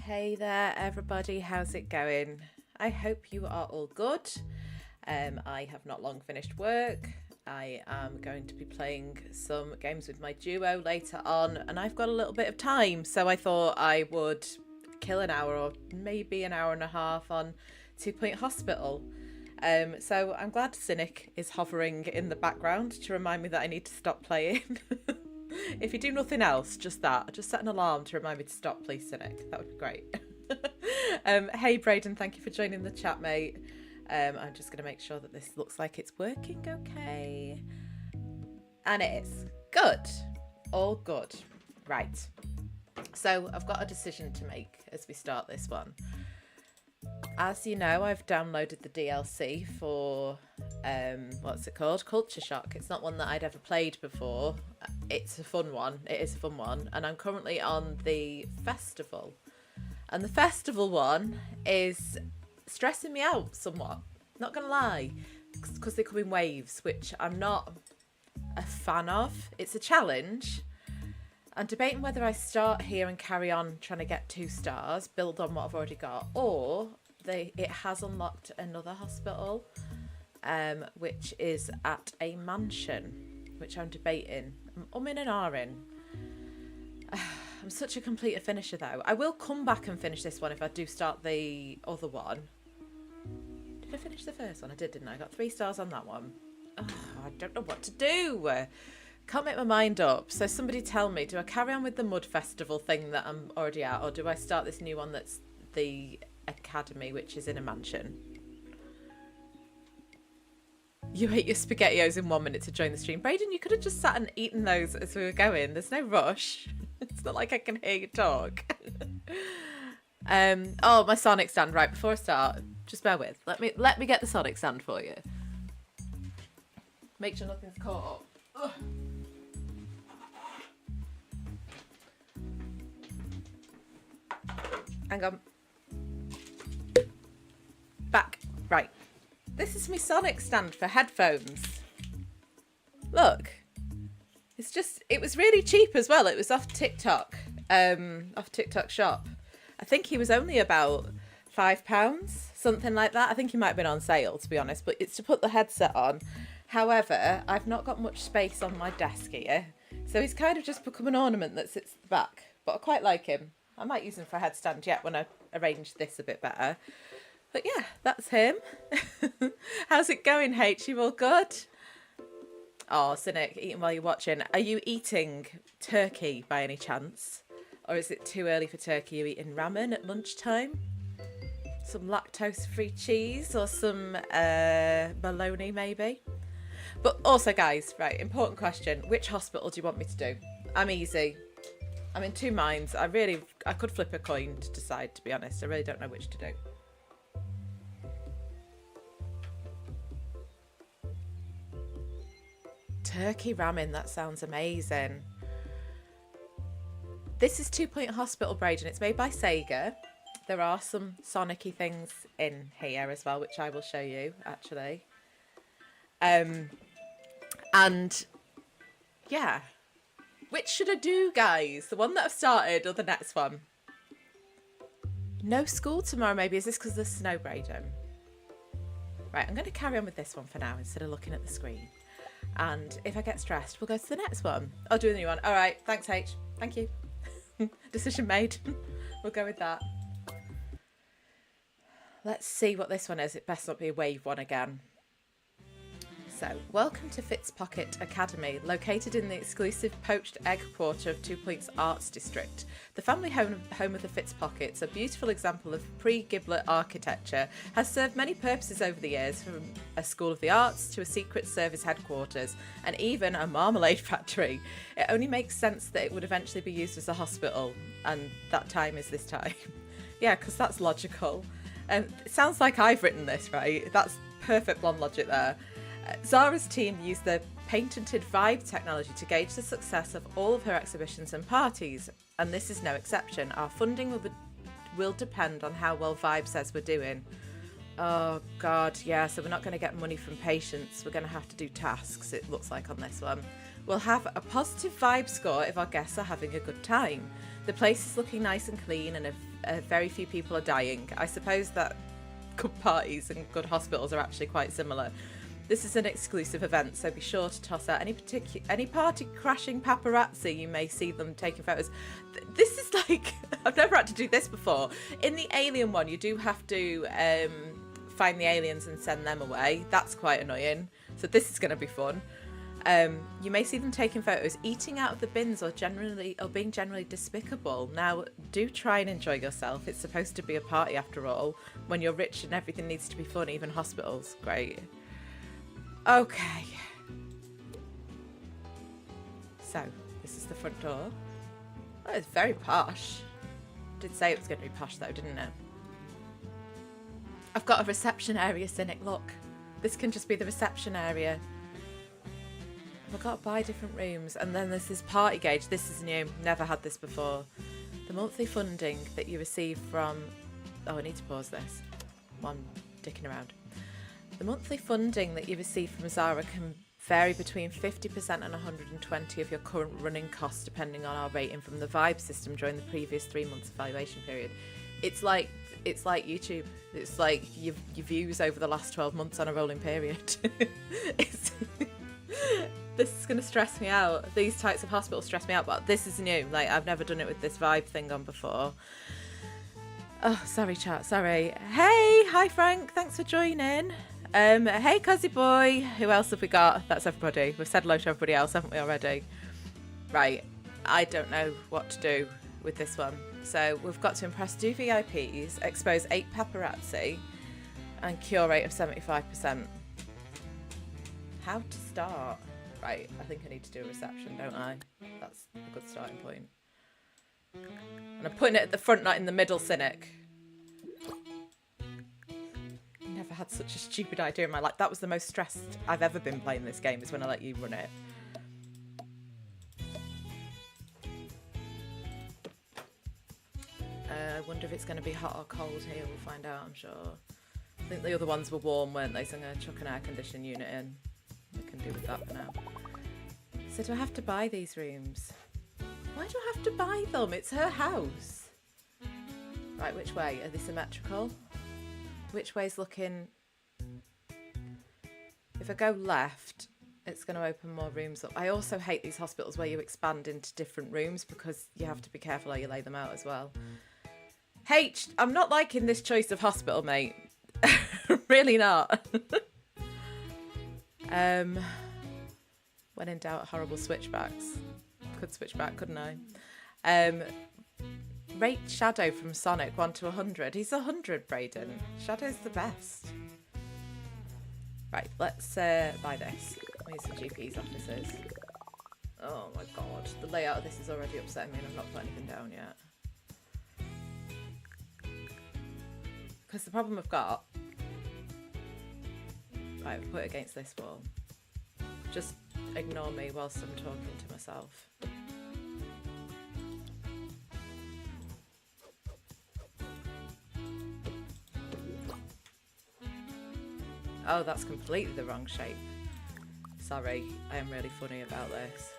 Hey there, everybody. How's it going? I hope you are all good. I have not long finished work. I am going to be playing some games with my duo later on, and I've got a little bit of time, so I thought I would kill an hour or maybe an hour and a half on 2 Point Hospital. So I'm glad Cynic is hovering in the background to remind me that I need to stop playing. If you do nothing else, just set an alarm to remind me to stop, please, Cynic. That would be great. Hey Braden, thank you for joining the chat, mate. I'm just going to make sure that this looks like it's working okay. And it is. Good. All good. Right. So I've got a decision to make as we start this one. As you know, I've downloaded the DLC for, what's it called? Culture Shock. It's not one that I'd ever played before. It's a fun one. It is a fun one. And I'm currently on the festival. And the festival one is stressing me out somewhat. Not going to lie. Because they come in waves, which I'm not a fan of. It's a challenge. I'm debating whether I start here and carry on trying to get 2 stars, build on what I've already got, or it has unlocked another hospital, which is at a mansion, which I'm debating. I'm in and ahhing. I'm such a completer finisher though. I will come back and finish this one if I do start the other one. Did I finish the first one? I did, didn't I? I got 3 stars on that one. Oh, I don't know what to do. Can't make my mind up. So somebody tell me, do I carry on with the Mud Festival thing that I'm already at, or do I start this new one that's the Academy, which is in a mansion? You ate your SpaghettiOs in 1 minute to join the stream. Braden, you could have just sat and eaten those as we were going. There's no rush. It's not like I can hear you talk. Oh, my Sonic stand. Right, before I start, just bear with. Let me get the Sonic stand for you. Make sure nothing's caught up. Ugh. Hang on. Back. Right. This is my Sonic stand for headphones. Look. It was really cheap as well. It was off TikTok. Off TikTok shop. I think he was only about £5, something like that. I think he might have been on sale, to be honest, but it's to put the headset on. However, I've not got much space on my desk here, so he's kind of just become an ornament that sits at the back, but I quite like him. I might use him for a headstand yet when I arrange this a bit better. But yeah, that's him. How's it going, H? You all good? Oh, Cynic, eating while you're watching. Are you eating turkey by any chance? Or is it too early for turkey? Are you eating ramen at lunchtime? Some lactose-free cheese or some bologna maybe? But also, guys, right, important question. Which hospital do you want me to do? I'm easy. I'm in 2 minds. I could flip a coin to decide, to be honest. I really don't know which to do. Turkey ramen, that sounds amazing. This is 2 Point Hospital, Braden. It's made by Sega. There are some Sonic-y things in here as well, which I will show you, actually. And yeah, which should I do, guys? The one that I've started or the next one? No school tomorrow, maybe. Is this because of the snow, Braden? Right, I'm going to carry on with this one for now instead of looking at the screen. And if I get stressed, we'll go to the next one. I'll do the new one. All right, thanks, H. Thank you. Decision made. We'll go with that. Let's see what this one is. It best not be a wave one again. So, welcome to Fitzpocket Academy, located in the exclusive poached egg quarter of 2 Point's Arts District. The family home of the Fitzpockets, a beautiful example of pre-Giblet architecture, has served many purposes over the years, from a school of the arts to a secret service headquarters, and even a marmalade factory. It only makes sense that it would eventually be used as a hospital, and that time is this time. Yeah, because that's logical. It sounds like I've written this, right? That's perfect blonde logic there. Zara's team used the patented Vibe technology to gauge the success of all of her exhibitions and parties, and this is no exception. Our funding will depend on how well Vibe says we're doing. Oh god, yeah, so we're not going to get money from patients, we're going to have to do tasks, it looks like on this one. We'll have a positive Vibe score if our guests are having a good time. The place is looking nice and clean, and very few people are dying. I suppose that good parties and good hospitals are actually quite similar. This is an exclusive event, so be sure to toss out any party crashing paparazzi. You may see them taking photos. This is like, I've never had to do this before. In the Alien one, you do have to find the aliens and send them away. That's quite annoying. So this is going to be fun. You may see them taking photos, eating out of the bins, or being generally despicable. Now, do try and enjoy yourself. It's supposed to be a party after all. When you're rich and everything needs to be fun, even hospitals. Great. Okay. So, this is the front door. Oh, it's very posh. Did say it was going to be posh though, didn't it? I've got a reception area, Cynic. Look. This can just be the reception area. I've got to buy different rooms. And then there's this party gauge. This is new. Never had this before. The monthly funding that you receive from... Oh, I need to pause this. I'm dicking around. The monthly funding that you receive from Zara can vary between 50% and 120 of your current running costs, depending on our rating from the Vibe system during the previous 3 months evaluation period. It's like YouTube. It's like your views over the last 12 months on a rolling period. This is going to stress me out. These types of hospitals stress me out, but this is new. Like, I've never done it with this Vibe thing on before. Oh, sorry, chat. Sorry. Hey, hi, Frank. Thanks for joining. Hey, Cuzzy Boy. Who else have we got? That's everybody. We've said hello to everybody else, haven't we, already? Right. I don't know what to do with this one. So we've got to impress 2 VIPs, expose 8 paparazzi, and cure rate of 75%. How to start? Right, I think I need to do a reception, don't I? That's a good starting point. And I'm putting it at the front, not in the middle, Cynic. Never had such a stupid idea in my life. That was the most stressed I've ever been playing this game, is when I let you run it. I wonder if it's going to be hot or cold here. We'll find out, I'm sure. I think the other ones were warm, weren't they? So I'm going to chuck an air conditioning unit in. I can do with that for now. So do I have to buy these rooms? Why do I have to buy them? It's her house. Right, which way? Are they symmetrical? Which way's looking... If I go left, it's going to open more rooms up. I also hate these hospitals where you expand into different rooms, because you have to be careful how you lay them out as well. H, I'm not liking this choice of hospital, mate. Really not. When in doubt, horrible switchbacks. Could switch back, couldn't I? Rate Shadow from Sonic 1 to 100. He's 100, Brayden. Shadow's the best. Right, let's buy this. Where's the GP's offices? Oh my god, the layout of this is already upsetting me and I've not put anything down yet. Because the problem I've got... Right, I've put it against this wall. Just ignore me whilst I'm talking to myself. Oh, that's completely the wrong shape. Sorry, I am really funny about this.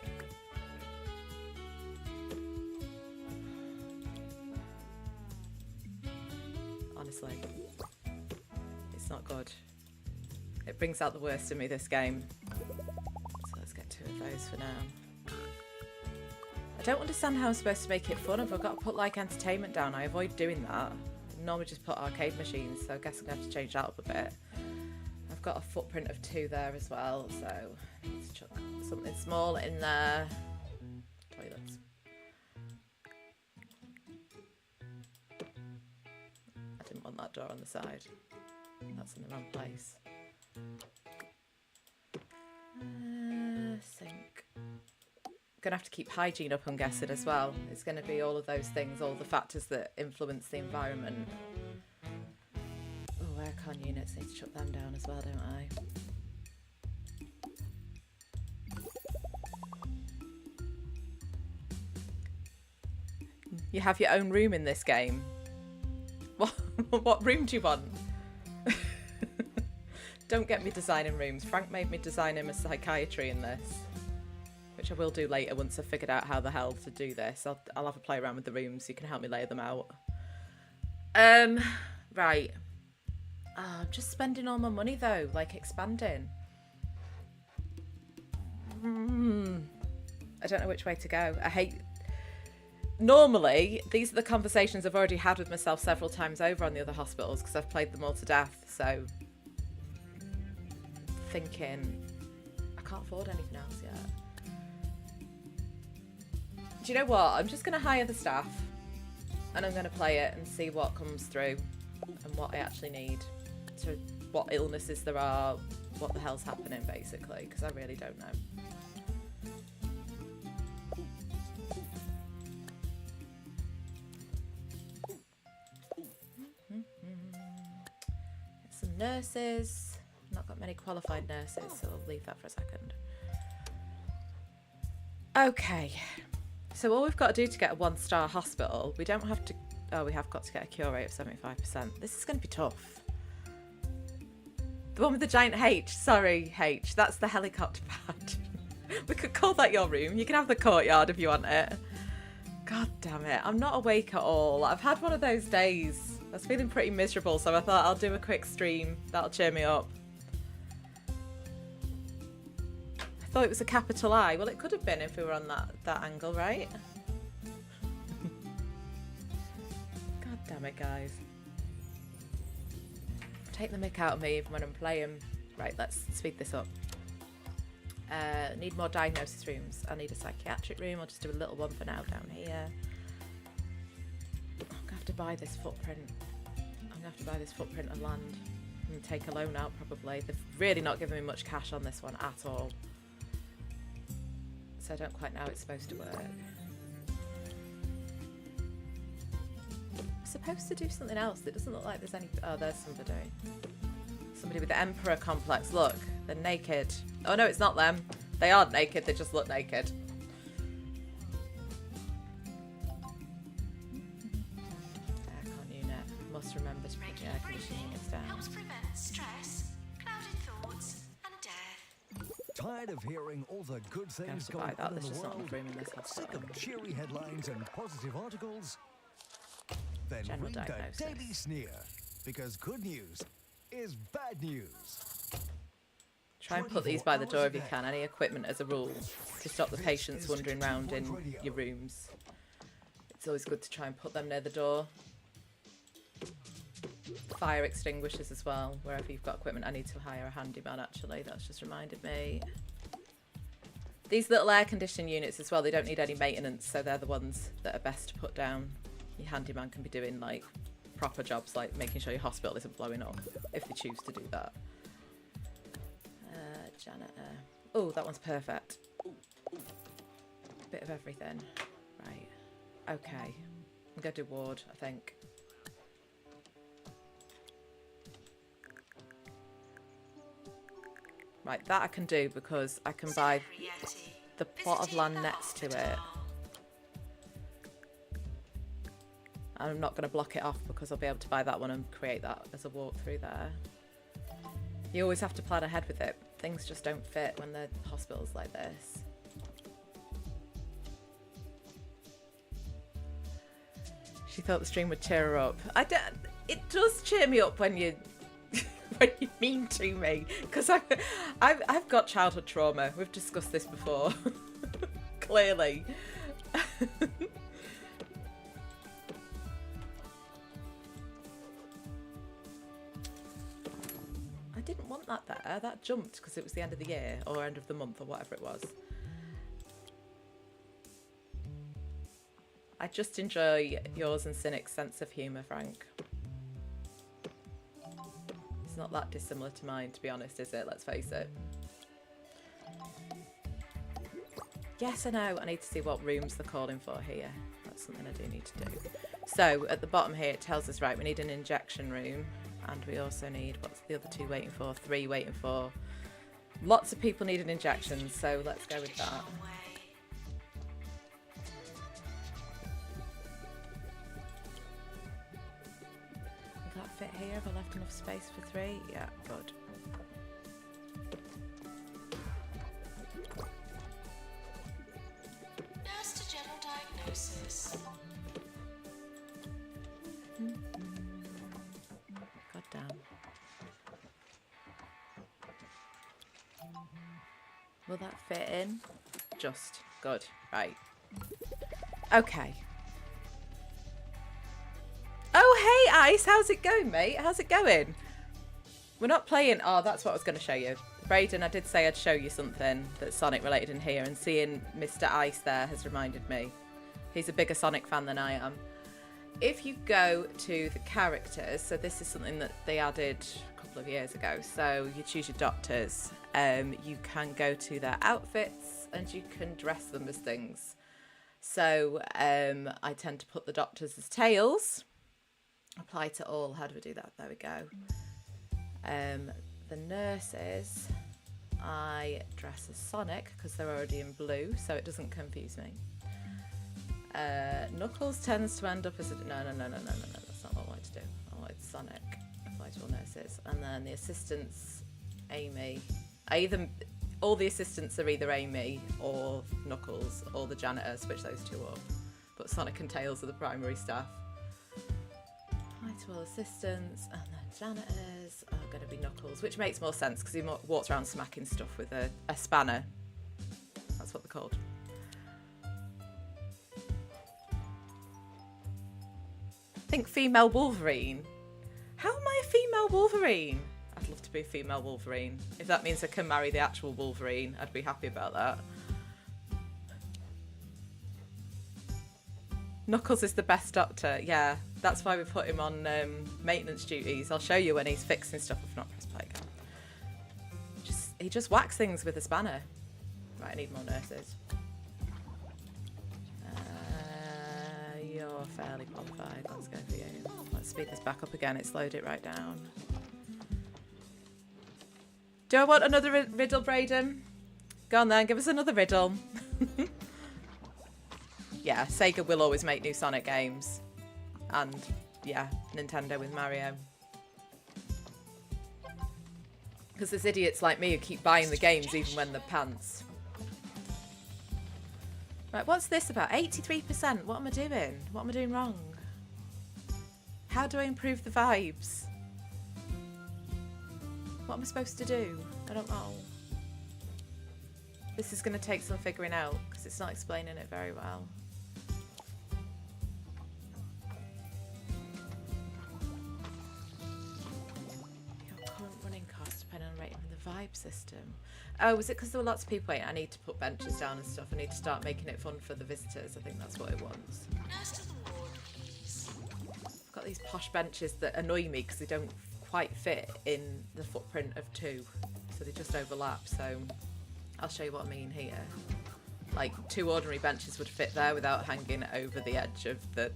Honestly, it's not good. It brings out the worst in me, this game. So let's get 2 of those for now. I don't understand how I'm supposed to make it fun if I've got to put like entertainment down. I avoid doing that. I normally just put arcade machines, so I guess I'm going to have to change that up a bit. I've got a footprint of 2 there as well, so I need to chuck something small in there. Toilets. I didn't want that door on the side. That's in the wrong place. Sink. Gonna have to keep hygiene up, I'm guessing, as well. It's gonna be all of those things, all the factors that influence the environment. Oh, aircon units, need to shut them down as well, don't I? You have your own room in this game. What room do you want? Don't get me designing rooms. Frank made me design him a psychiatry in this, which I will do later once I've figured out how the hell to do this. I'll have a play around with the rooms. You can help me lay them out. Right. Oh, I'm just spending all my money though, like expanding. I don't know which way to go. I hate... Normally, these are the conversations I've already had with myself several times over on the other hospitals because I've played them all to death. So, thinking, I can't afford anything else yet. Do you know what? I'm just going to hire the staff and I'm going to play it and see what comes through and what I actually need. To what illnesses there are, what the hell's happening basically, because I really don't know. Some nurses. Not got many qualified nurses, so I'll leave that for a second. Okay, so all we've got to do to get a 1-star hospital, we don't have to... Oh, we have got to get a cure rate of 75%. This is going to be tough. The one with the giant H. Sorry, H. That's the helicopter pad. We could call that your room. You can have the courtyard if you want it. God damn it. I'm not awake at all. I've had one of those days. I was feeling pretty miserable, so I thought I'll do a quick stream. That'll cheer me up. I thought it was a capital I. Well, it could have been if we were on that angle, right? God damn it, guys. Take the mick out of me when I'm playing. Right, let's speed this up. Need more diagnosis rooms. I need a psychiatric room. I'll just do a little one for now down here. I'm gonna have to buy this footprint. I'm gonna have to buy this footprint of land and take a loan out probably. They've really not given me much cash on this one at all. So I don't quite know how it's supposed to work. I'm supposed to do something else. It doesn't look like there's any... Oh, there's somebody. Somebody with the Emperor complex. Look, they're naked. Oh no, it's not them. They aren't naked, they just look naked. Aircon unit. Must remember to put the air conditioning units down. Helps prevent stress, clouded thoughts, and death. Tired of hearing all the good things going on in There's the just not world? enough room in this hospital. Sick of cheery headlines and positive articles? Then General read diagnosis. the Daily Sneer, because good news is bad news. Try and put these by the door if you can. Any equipment as a rule to stop the patients wandering around in your rooms. It's always good to try and put them near the door. Fire extinguishers as well, wherever you've got equipment. I need to hire a handyman actually, that's just reminded me. These little air conditioning units as well, they don't need any maintenance, so they're the ones that are best to put down. Your handyman can be doing like proper jobs like making sure your hospital isn't blowing up, if they choose to do that. Janitor. Oh, that one's perfect. Bit of everything. Right. Okay. I'm going to do ward, I think. Right, that I can do because I can buy the plot of land next to it. I'm not going to block it off because I'll be able to buy that one and create that as a walkthrough there. You always have to plan ahead with it. Things just don't fit when they're hospitals like this. She thought the stream would cheer her up. It does cheer me up when you when you mean to me, because I've got childhood trauma. We've discussed this before. Clearly. I didn't want that there. That jumped because it was the end of the year or end of the month or whatever it was. I just enjoy yours and Cynic's sense of humour, Frank. It's not that dissimilar to mine, to be honest, is it? Let's face it. Yes, I know. I need to see what rooms they're calling for here. That's something I do need to do. So, at the bottom here, it tells us, right, we need an injection room. And we also need, what's the other two waiting for? 3 waiting for. Lots of people need an injection, so let's go with that. Will that fit here? Have I left enough space for 3? Yeah, good. Nurse to general diagnosis. Will that fit in? Just. Good. Right. Okay. Oh, hey, Ice. How's it going, mate? How's it going? We're not playing... Oh, that's what I was going to show you. Brayden, I did say I'd show you something that's Sonic related in here, and seeing Mr. Ice there has reminded me. He's a bigger Sonic fan than I am. If you go to the characters, so this is something that they added a couple of years ago. So you choose your doctors. You can go to their outfits and you can dress them as things. So I tend to put the doctors as tails. Apply to all. How do we do that? There we go. The nurses, I dress as Sonic because they're already in blue, so it doesn't confuse me. Knuckles tends to end up as a... No, that's not what I wanted to do. I wanted Sonic, apply to all nurses. And then the assistants, Amy. All the assistants are either Amy or Knuckles or the janitor, switch those two up. But Sonic and Tails are the primary staff. Apply to all assistants, and then janitors are going to be Knuckles, which makes more sense because he walks around smacking stuff with a spanner. That's what they're called. Think female Wolverine. How am I a female Wolverine? I'd love to be a female Wolverine. If that means I can marry the actual Wolverine, I'd be happy about that. Knuckles is the best doctor. Yeah, that's why we put him on maintenance duties. I'll show you when he's fixing stuff. If not, press play again. He just whacks things with a spanner. Right, I need more nurses. You're fairly qualified. Let's go for you. Let's speed this back up again. It slowed it right down. Do I want another riddle, Brayden? Go on then, give us another riddle. Yeah, Sega will always make new Sonic games. And, yeah, Nintendo with Mario. Because there's idiots like me who keep buying the games even when they're pants. Right, what's this about? 83%. What am I doing? What am I doing wrong? How do I improve the vibes? What am I supposed to do? I don't know. This is going to take some figuring out because it's not explaining it very well. Your current running cost depending on rating from the vibe system. Oh, was it because there were lots of people waiting? I need to put benches down and stuff. I need to start making it fun for the visitors. I think that's what it wants. Nurse to the ward, please. I've got these posh benches that annoy me because they don't quite fit in the footprint of two. So they just overlap. So I'll show you what I mean here. Like 2 ordinary benches would fit there without hanging over the edge of the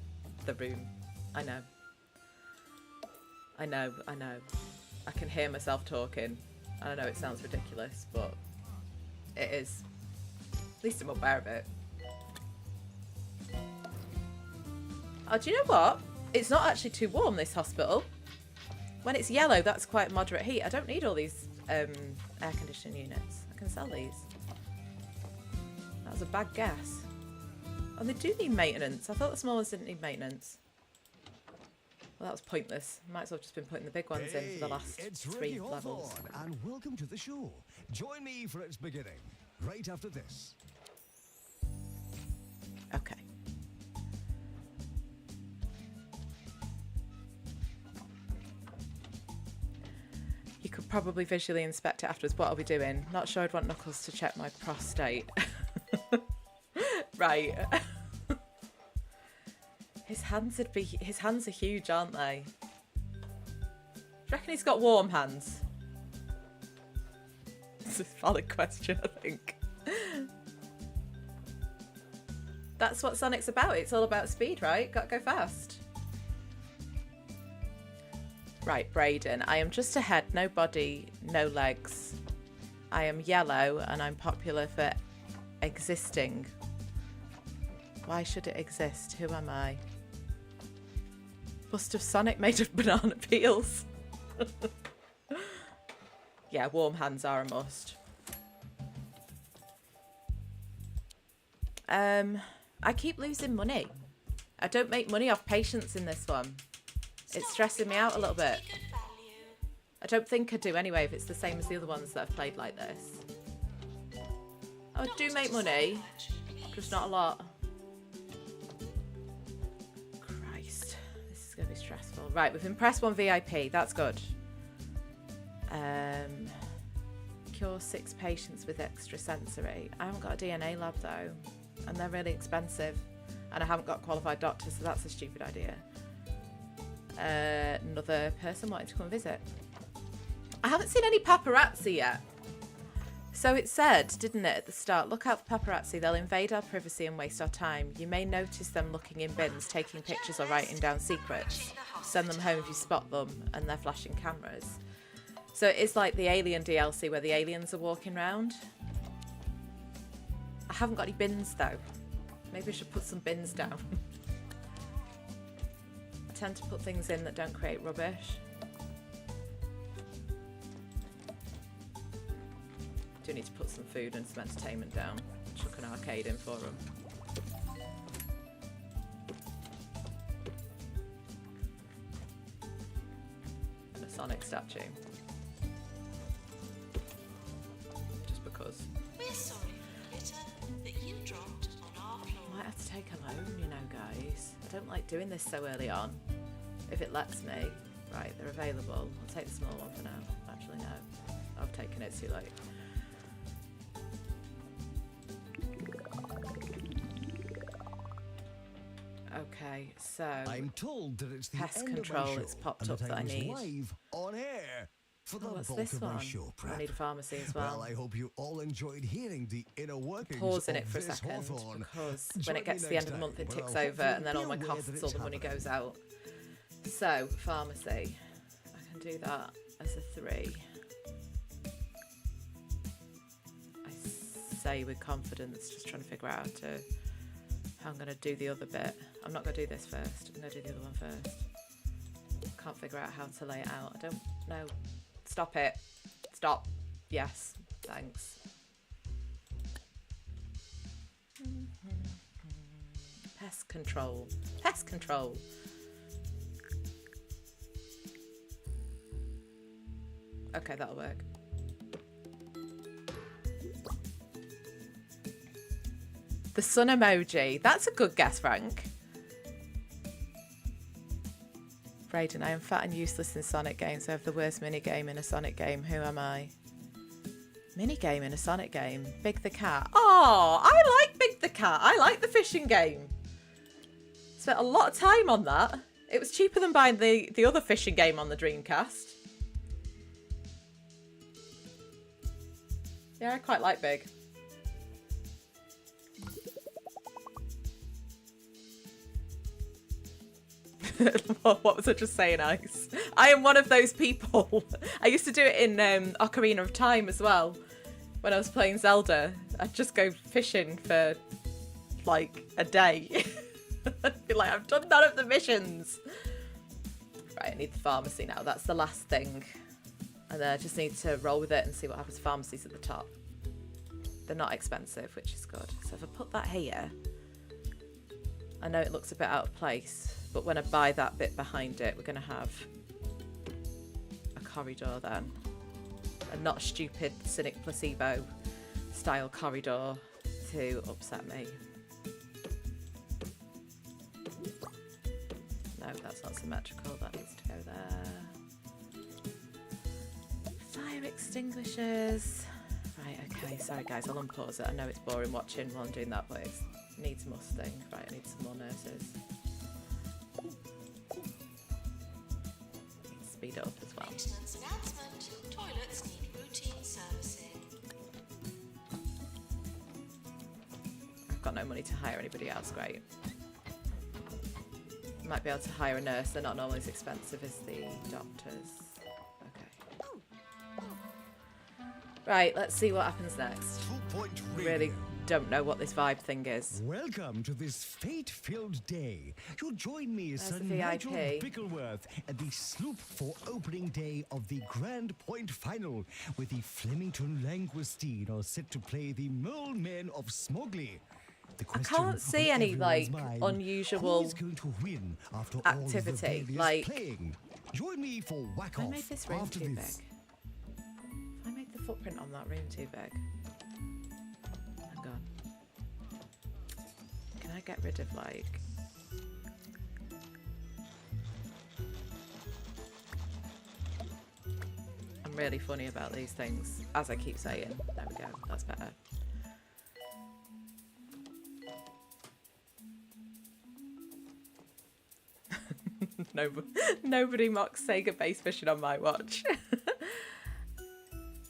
room. I know. I know. I can hear myself talking. I know it sounds ridiculous, but it is. At least I'm aware of it. Oh, do you know what? It's not actually too warm, this hospital. When it's yellow, that's quite moderate heat. I don't need all these air conditioning units. I can sell these. That was a bad guess. Oh, they do need maintenance. I thought the small ones didn't need maintenance. Well, that was pointless. Might as well have just been putting the big ones in for the last 3 levels. And welcome to the show. Join me for its beginning, right after this. Okay. You could probably visually inspect it afterwards. What are we doing? Not sure I'd want Knuckles to check my prostate. Right. His hands are huge, aren't they? Do you reckon he's got warm hands? It's a valid question, I think. That's what Sonic's about. It's all about speed, right? Gotta go fast. Right, Brayden. I am just a head, no body, no legs. I am yellow and I'm popular for existing. Why should it exist? Who am I? Bust of Sonic made of banana peels. Yeah, warm hands are a must. I keep losing money. I don't make money off patients in this one. It's stressing me out a little bit. Good value. I don't think I do anyway if it's the same as the other ones that I've played like this. I do make money, just not a lot. Christ, this is going to be stressful. Right, we've impressed one VIP. That's good. Cure 6 patients with extrasensory. I haven't got a DNA lab though, and they're really expensive. And I haven't got qualified doctors, so that's a stupid idea. Another person wanting to come visit. I haven't seen any paparazzi yet. So it said, didn't it, at the start, look out for paparazzi. They'll invade our privacy and waste our time. You may notice them looking in bins, taking pictures or writing down secrets. Send them home if you spot them and they're flashing cameras. So it is like the Alien DLC where the aliens are walking around. I haven't got any bins though. Maybe I should put some bins down. I tend to put things in that don't create rubbish. Do need to put some food and some entertainment down. Chuck an arcade in for them. And a Sonic statue. Just because. We're sorry, litter, that you dropped on our floor. I might have to take a loan, you know, guys. I don't like doing this so early on. If it lets me. Right, they're available. I'll take the small one for now. Actually, no. I've taken it too late. Okay, so I'm told that it's the pest end control. of my show, It's popped and up that I was need. live on air for the Oh, what's bulk this of my one? show I prep. need a pharmacy as well. Well, I hope you all enjoyed hearing the inner workings Pausing of it for a this second Hawthorne. because Join when it me gets to the next end of the month, it time, ticks when I'll over, and then all my hopefully be aware costs, that all it's the money happening. goes out. So pharmacy, I can do that as a 3. I say with confidence, just trying to figure out how I'm going to do the other bit. I'm not going to do this first. I'm going to do the other one first. Can't figure out how to lay it out. I don't know. Stop it. Stop. Yes. Thanks. Pest control. Pest control. Okay, that'll work. The sun emoji. That's a good guess, Frank. Brayden, I am fat and useless in Sonic games. I have the worst minigame in a Sonic game. Who am I? Minigame in a Sonic game? Big the Cat. Oh, I like Big the Cat. I like the fishing game. Spent a lot of time on that. It was cheaper than buying the other fishing game on the Dreamcast. Yeah, I quite like Big. What was I just saying, Ice? I am one of those people. I used to do it in Ocarina of Time as well. When I was playing Zelda, I'd just go fishing for like a day. I'd be like, I've done none of the missions. Right, I need the pharmacy now. That's the last thing. And then I just need to roll with it and see what happens. Pharmacy's at the top. They're not expensive, which is good. So if I put that here, I know it looks a bit out of place, but when I buy that bit behind it, we're going to have a corridor then. And not a stupid cynic placebo style corridor to upset me. No, that's not symmetrical. That needs to go there. Fire extinguishers. Right, okay. Sorry, guys. I'll unpause it. I know it's boring watching while I'm doing that, but it needs musting. Right, I need some more nurses. Speed it up as well. Maintenance announcement. Toilets need routine servicing. I've got no money to hire anybody else. Great. Might be able to hire a nurse. They're not normally as expensive as the doctors. Okay. Right, let's see what happens next. 2 Point I really Radio. don't know what this vibe thing is. Welcome to this fate-filled day. You'll join me, There's Sir the Nigel VIP. Bickleworth, at the sloop for opening day of the Grand Point Final, with the Flemington Languistine are set to play the Mole Men of Smogley. The I question can't on see any everyone's like mind, unusual who is going to win after activity, all of the like- playing? Join me for Whack I Off made this room after too this. big. I made the footprint on that room too big. Hang on. Can I get rid of like... I'm really funny about these things, as I keep saying. There we go, that's better. Nobody mocks Sega base fishing on my watch.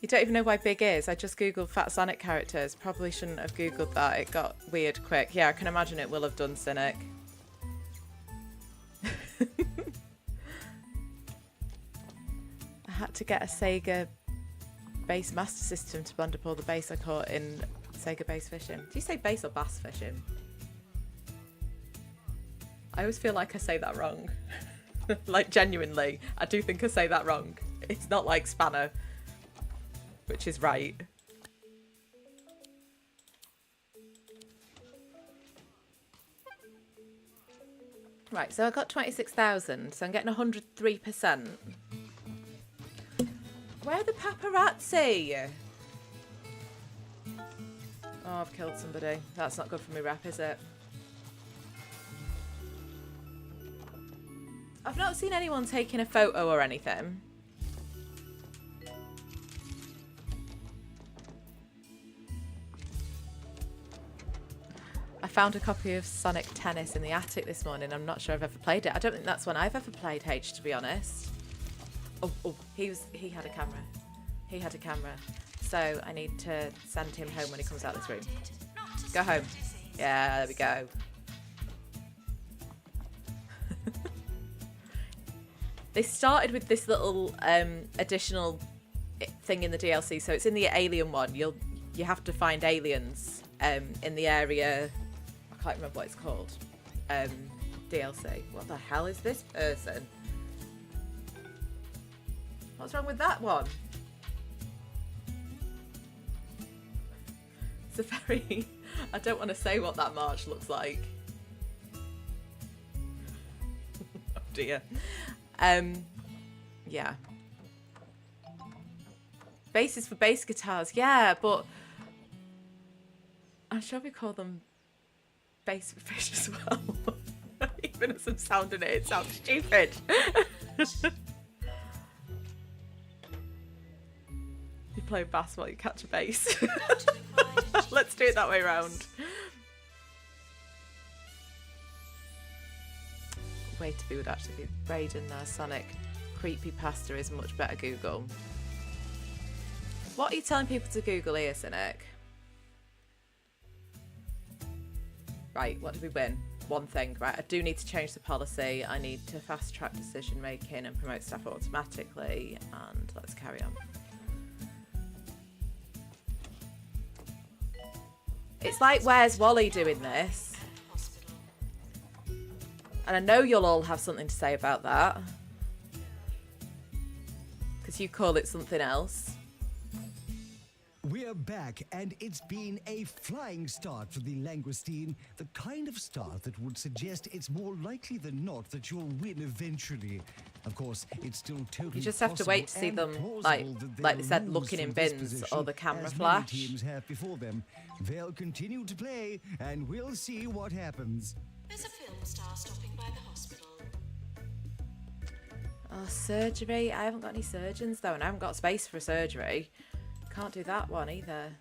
You don't even know why big is. I just googled Fat Sonic characters. Probably shouldn't have googled that. It got weird quick. Yeah, I can imagine it will have done, Cynic. I had to get a Sega base master system to bond up all the base I caught in Sega base fishing. Do you say base or bass fishing? I always feel like I say that wrong. Like, genuinely, I do think I say that wrong. It's not like spanner, which is right. Right, so I got 26,000, so I'm getting 103%. Where are the paparazzi? Oh, I've killed somebody. That's not good for me rep, is it? I've not seen anyone taking a photo or anything. I found a copy of Sonic Tennis in the attic this morning. I'm not sure I've ever played it. I don't think that's one I've ever played, H, to be honest. Oh, he had a camera. He had a camera. So I need to send him home when he comes out of this room. Go home. Yeah, there we go. They started with this little additional thing in the DLC. So it's in the alien one. You have to find aliens in the area. I can't remember what it's called. DLC. What the hell is this person? What's wrong with that one? It's a very... I don't want to say what that march looks like. Oh dear. Yeah. Basses for bass guitars, yeah, but I'm sure we call them bass for fish as well. Even as I'm sounding it sounds stupid. You play bass while you catch a bass. Let's do it that way round. Way to be would actually be Raiden there. Sonic creepypasta is much better Google. What are you telling people to Google here, Cynic? Right, what did we win? One thing, right? I do need to change the policy. I need to fast track decision making and promote staff automatically. And let's carry on. It's like, where's Wally doing this? And I know you'll all have something to say about that. Because you call it something else. We're back, and it's been a flying start for the Langoustine. The kind of start that would suggest it's more likely than not that you'll win eventually. Of course, it's still totally You just have to wait to see them, like they said, looking in bins or the camera flash. Teams have before them. They'll continue to play, and we'll see what happens. There's a film star stopping by the hospital. Oh, surgery. I haven't got any surgeons though, and I haven't got space for a surgery. Can't do that one either.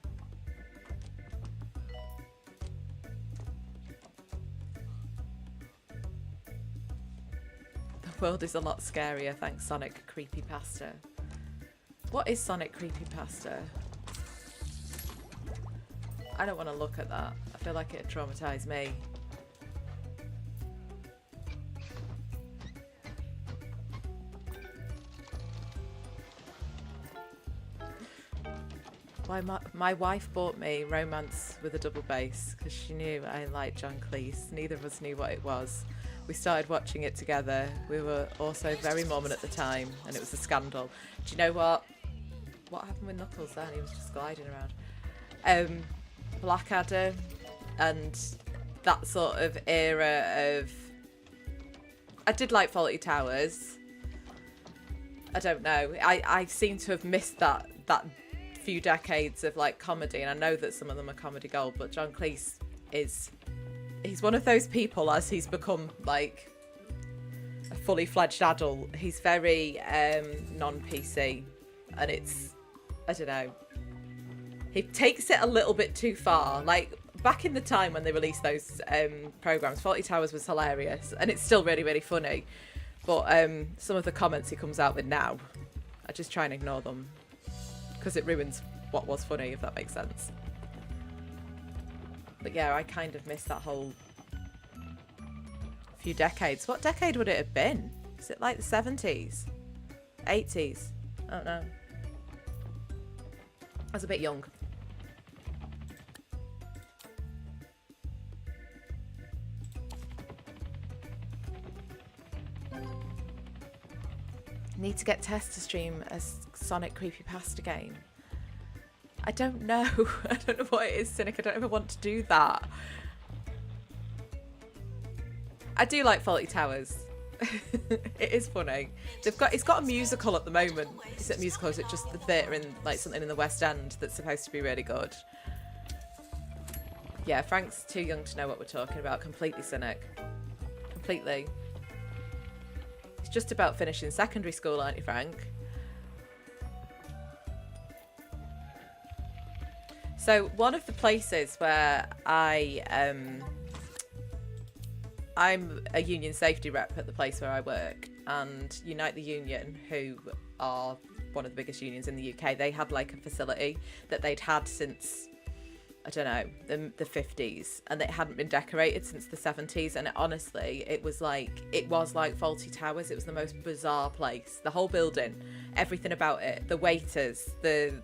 The world is a lot scarier, thanks Sonic Creepypasta. What is Sonic Creepypasta? I don't want to look at that. I feel like it'd traumatise me. Why my wife bought me Romance with a Double Bass because she knew I liked John Cleese. Neither of us knew what it was. We started watching it together. We were also very Mormon at the time, and it was a scandal. Do you know what? What happened with Knuckles then? He was just gliding around. Blackadder and that sort of era of... I did like Fawlty Towers. I don't know. I seem to have missed that few decades of like comedy, and I know that some of them are comedy gold, but John Cleese he's one of those people, as he's become like a fully fledged adult, he's very non-PC, and it's, I don't know, he takes it a little bit too far. Like back in the time when they released those programs, Fawlty Towers was hilarious, and it's still really, really funny, but some of the comments he comes out with now, I just try and ignore them because it ruins what was funny, if that makes sense. But yeah, I kind of missed that whole few decades. What decade would it have been? Is it like the 70s? 80s? I don't know. I was a bit young. Need to get Tess to stream a Sonic Creepypasta game. I don't know. I don't know what it is, Cynic. I don't ever want to do that. I do like Fawlty Towers. It is funny. It's got a musical at the moment. Is it a musical? Or is it just the theatre in like something in the West End that's supposed to be really good? Yeah, Frank's too young to know what we're talking about. Completely, Cynic. Completely. It's just about finishing secondary school, aren't you, Frank? So one of the places where I'm a union safety rep at the place where I work, and Unite the Union, who are one of the biggest unions in the UK, they had like a facility that they'd had since, I don't know, the 50s, and it hadn't been decorated since the 70s, and it was like Fawlty Towers. It was the most bizarre place. The whole building, everything about it, the waiters, the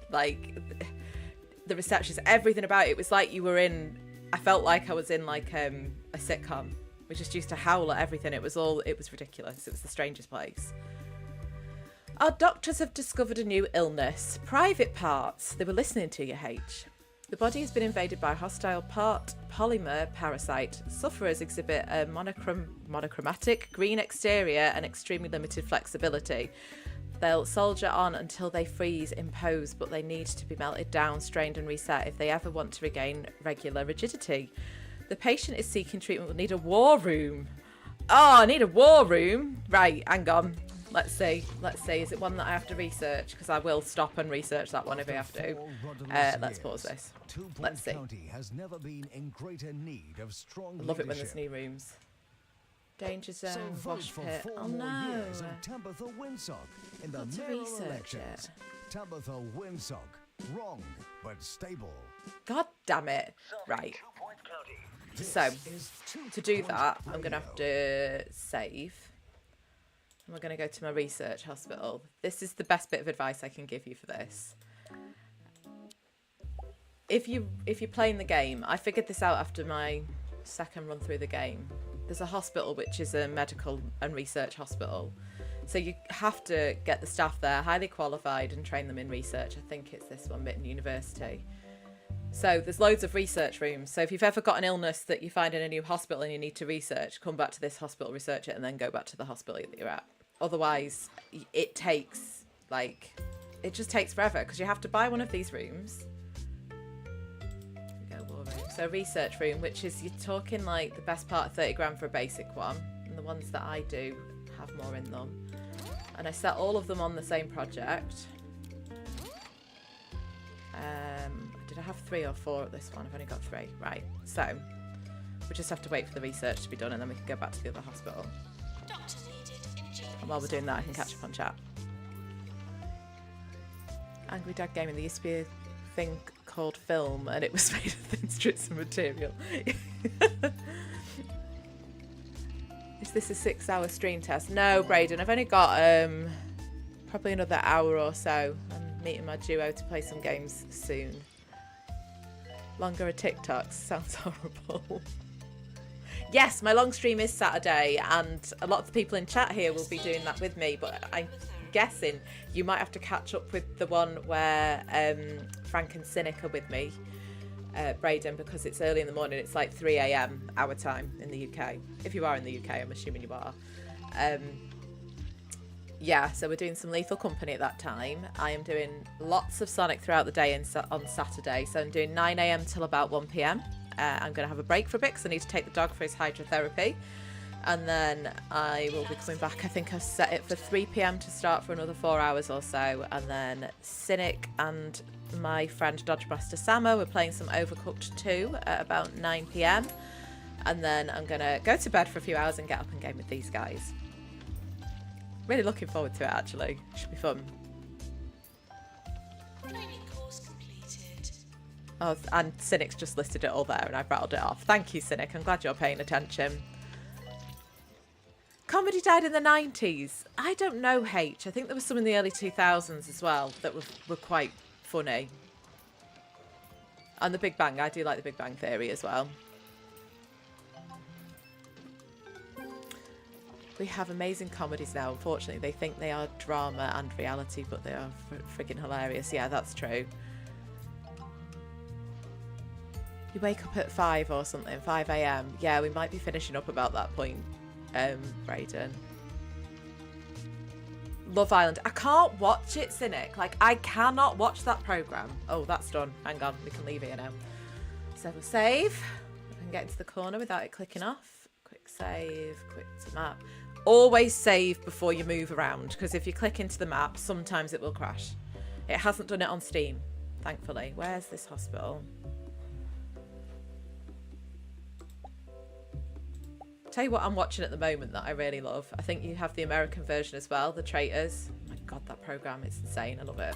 receptionist, everything about it was like you were in, I felt like I was in like a sitcom. We just used to howl at everything. It was ridiculous. It was the strangest place. Our doctors have discovered a new illness. Private parts. They were listening to you, H. The body has been invaded by a hostile polymer parasite. Sufferers exhibit a monochromatic green exterior and extremely limited flexibility. They'll soldier on until they freeze, impose, but they need to be melted down, strained and reset if they ever want to regain regular rigidity. The patient is seeking treatment will need a war room. Oh, I need a war room. Right, hang on. Let's see. Is it one that I have to research? Because I will stop and research that one if I have to. Let's pause this. Let's see. Has never been in greater need of strong I love it when there's new rooms. Danger zone, wash pit. Oh no. Tabitha Winsock in the Got to mayoral research elections. it. Tabitha Winsock, wrong but stable. God damn it. Right. So, to do that, I'm going to have to save. And we're going to go to my research hospital. This is the best bit of advice I can give you for this. If you're playing the game, I figured this out after my second run through the game. There's a hospital which is a medical and research hospital. So you have to get the staff there highly qualified and train them in research. I think it's this one, Mitten University. So there's loads of research rooms. So if you've ever got an illness that you find in a new hospital and you need to research, come back to this hospital, research it, and then go back to the hospital that you're at. Otherwise, it just takes forever because you have to buy one of these rooms. So research room, which is, you're talking like the best part of 30 grand for a basic one. And the ones that I do have more in them. And I set all of them on the same project. Did I have 3 or 4 at this one? I've only got 3. Right, so we just have to wait for the research to be done and then we can go back to the other hospital. And while we're doing that, I can catch up on chat. Angry Dad Gaming, there used to be a thing called film and it was made of thin strips of material. Is this a 6-hour stream test? No, Braden, I've only got probably another hour or so. I'm meeting my duo to play some games soon. Longer TikToks sounds horrible. Yes, my long stream is Saturday and a lot of the people in chat here will be doing that with me, but I'm guessing you might have to catch up with the one where Frank and Cynic are with me, Braden, because it's early in the morning. It's like 3 a.m. our time in the UK. If you are in the UK, I'm assuming you are. Yeah, so we're doing some Lethal Company at that time. I am doing lots of Sonic throughout the day on Saturday. So I'm doing 9 a.m. till about 1 p.m. I'm going to have a break for a bit because I need to take the dog for his hydrotherapy. And then I will be coming back. I think I've set it for 3 p.m. to start for another 4 hours or so. And then Cynic and my friend Dodgebuster Samo, we're playing some Overcooked 2 at about 9 p.m. And then I'm going to go to bed for a few hours and get up and game with these guys. Really looking forward to it, actually. Should be fun. Training course completed. Oh, and Cynic's just listed it all there and I've rattled it off. Thank you, Cynic. I'm glad you're paying attention. Comedy died in the 90s. I don't know, H. I think there was some in the early 2000s as well that were quite funny. And The Big Bang. I do like The Big Bang Theory as well. We have amazing comedies now. Unfortunately, they think they are drama and reality, but they are friggin' hilarious. Yeah, that's true. You wake up at 5 or something, 5 a.m. Yeah, we might be finishing up about that point, Brayden. Love Island. I can't watch it, Cynic. Like, I cannot watch that programme. Oh, that's done. Hang on, we can leave here now. So we'll save. I can get into the corner without it clicking off. Quick save, quick to map. Always save before you move around, because if you click into the map, sometimes it will crash. It hasn't done it on Steam, thankfully. Where's this hospital? Tell you what I'm watching at the moment that I really love. I think you have the American version as well, The Traitors. Oh my god, that programme, it's insane. I love it.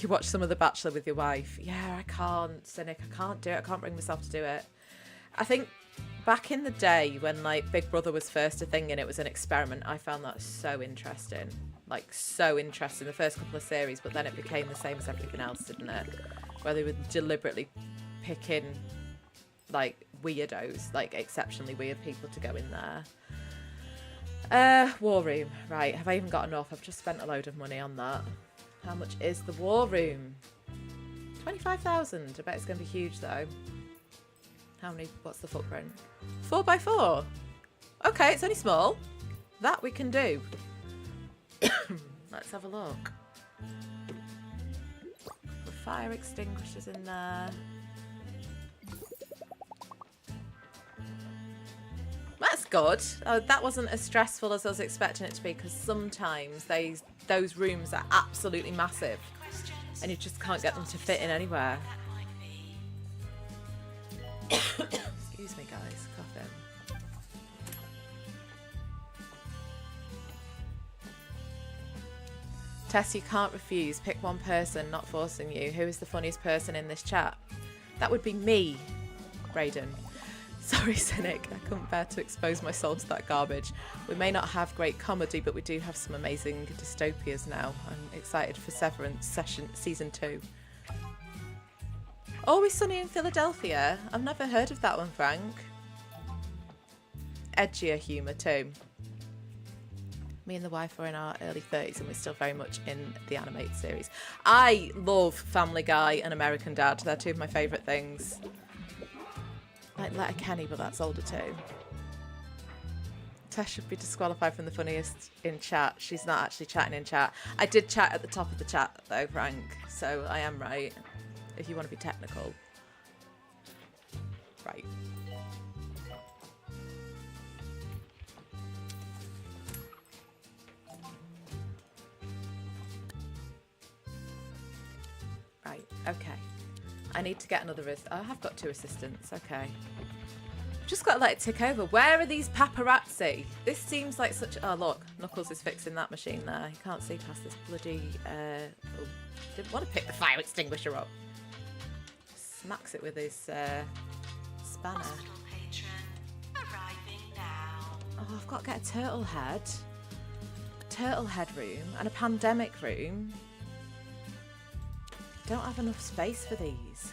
You watch some of The Bachelor with your wife. Yeah, I can't, Cynic. I can't do it. I can't bring myself to do it. I think back in the day when like Big Brother was first a thing and it was an experiment, I found that so interesting. Like, so interesting, the first couple of series, but then it became the same as everything else, didn't it? Where they were deliberately picking, like, weirdos, like, exceptionally weird people to go in there. War Room. Right, have I even got enough? I've just spent a load of money on that. How much is the War Room? 25,000. I bet it's going to be huge, though. How many? What's the footprint? 4x4. Okay, it's only small. That we can do. Let's have a look. The fire extinguishers in there. That's good. Oh, that wasn't as stressful as I was expecting it to be, because sometimes those rooms are absolutely massive and you just can't get them to fit in anywhere. Excuse me, guys. Coughing. Tess, you can't refuse. Pick one person, not forcing you. Who is the funniest person in this chat? That would be me, Brayden. Sorry, Cynic. I couldn't bear to expose my soul to that garbage. We may not have great comedy, but we do have some amazing dystopias now. I'm excited for Severance Season 2. Always Sunny in Philadelphia. I've never heard of that one, Frank. Edgier humour too. Me and the wife are in our early 30s and we're still very much in the animated series. I love Family Guy and American Dad. They're two of my favourite things. Like Letterkenny, but that's older too. Tess should be disqualified from the funniest in chat. She's not actually chatting in chat. I did chat at the top of the chat though, Frank, so I am right, if you want to be technical. Right. Right, okay. I need to get another I have got 2 assistants, okay. Just got to let it tick over. Where are these paparazzi? This seems like such... Oh, look. Knuckles is fixing that machine there. You can't see past this bloody... Oh, didn't want to pick the fire extinguisher up. Smacks it with his spanner. Hospital patron arriving now. Oh, I've got to get a turtle head. A turtle head room and a pandemic room. Don't have enough space for these.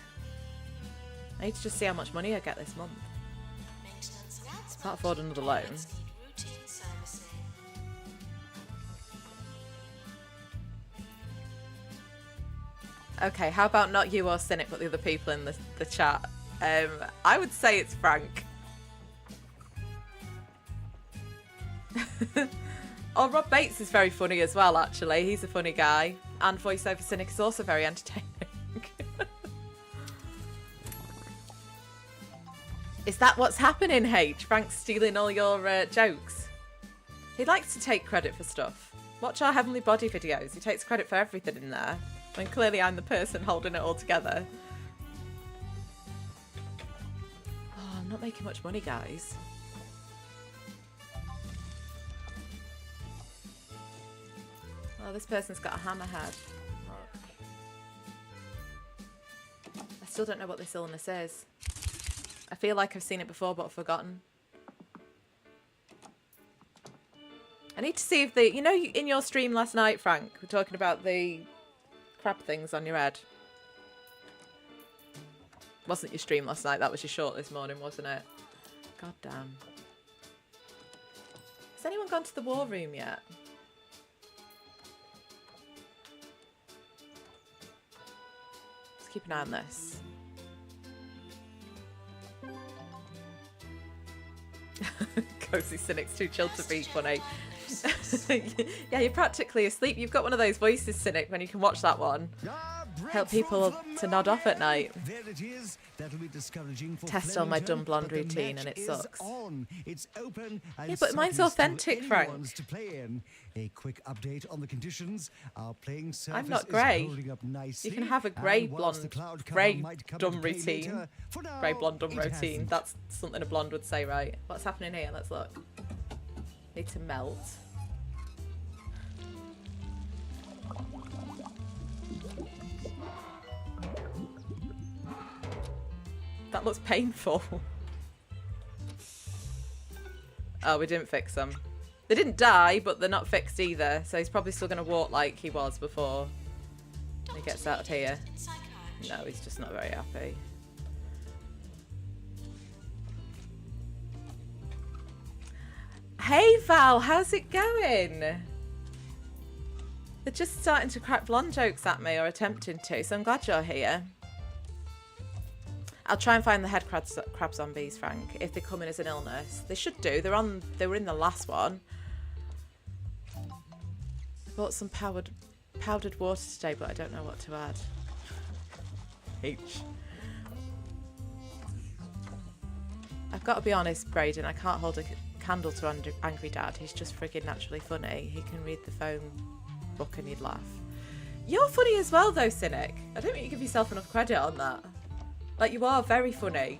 I need to just see how much money I get this month. Can't afford another loan. Okay, how about not you or Cynic, but the other people in the chat? I would say it's Frank. Oh, Rob Bates is very funny as well, actually. He's a funny guy. And voiceover cynic is also very entertaining. Is that what's happening, H? Frank's stealing all your jokes. He likes to take credit for stuff. Watch our Heavenly Body videos. He takes credit for everything in there. When clearly I'm the person holding it all together. Oh, I'm not making much money, guys. Oh, this person's got a hammerhead. Look. I still don't know what this illness is. I feel like I've seen it before, but I've forgotten. I need to see if the... You know, in your stream last night, Frank, we're talking about the crab things on your head. Wasn't your stream last night. That was your short this morning, wasn't it? God damn. Has anyone gone to the war room yet? Let's keep an eye on this. Cozy Cynic's too chilled to be funny. Yeah, you're practically asleep. You've got one of those voices, Cynic, when you can watch that one. Help people to nod off at night. There it is. That'll be discouraging for Test on my Flemington, dumb blonde but the routine match and it is sucks. On. It's open and Yeah, but mine's certainly still authentic, Frank. anyone's to play in. A quick update on the conditions. Our playing surface I'm not is grey. holding up nicely. You can have a grey and whilst the blonde, cloud cover grey might come dumb into play routine. later, for now, Grey blonde dumb it routine. hasn't. That's something a blonde would say, right? What's happening here? Let's look. Need to melt. That looks painful. Oh, we didn't fix them. They didn't die, but they're not fixed either. So he's probably still going to walk like he was before he gets out of here. No, he's just not very happy. Hey Val, how's it going? They're just starting to crack blonde jokes at me, or attempting to, so I'm glad you're here. I'll try and find the head crab zombies, Frank, if they come in as an illness. They should do. They were in the last one. Bought some powdered water today, but I don't know what to add. H. I've got to be honest, Braden, I can't hold a candle to Angry Dad. He's just friggin' naturally funny. He can read the phone book and you'd laugh. You're funny as well, though, Cynic. I don't think you give yourself enough credit on that. Like, you are very funny.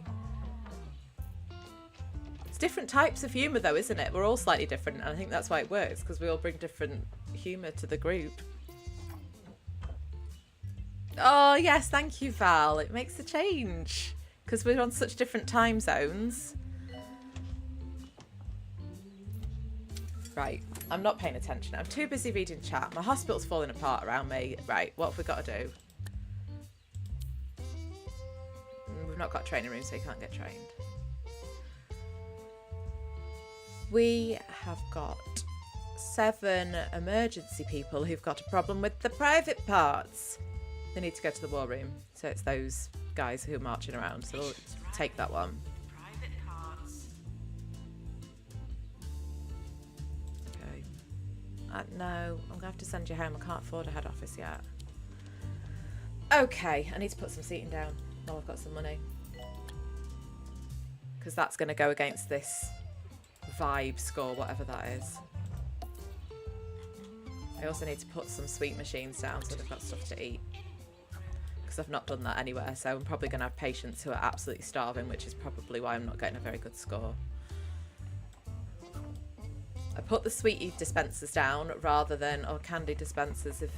It's different types of humour, though, isn't it? We're all slightly different, and I think that's why it works, because we all bring different humour to the group. Oh, yes, thank you, Val. It makes a change, because we're on such different time zones. Right, I'm not paying attention. I'm too busy reading chat. My hospital's falling apart around me. Right, what have we got to do? We've not got a training room, so you can't get trained. We have got 7 emergency people who've got a problem with the private parts. They need to go to the war room. So it's those guys who are marching around. So we'll take that one. Private parts. Okay. No, I'm going to have to send you home. I can't afford a head office yet. Okay, I need to put some seating down while I've got some money. Because that's going to go against this vibe score, whatever that is. I also need to put some sweet machines down so they've got stuff to eat. Because I've not done that anywhere, so I'm probably going to have patients who are absolutely starving, which is probably why I'm not getting a very good score. I put the sweetie dispensers down rather than, or candy dispensers if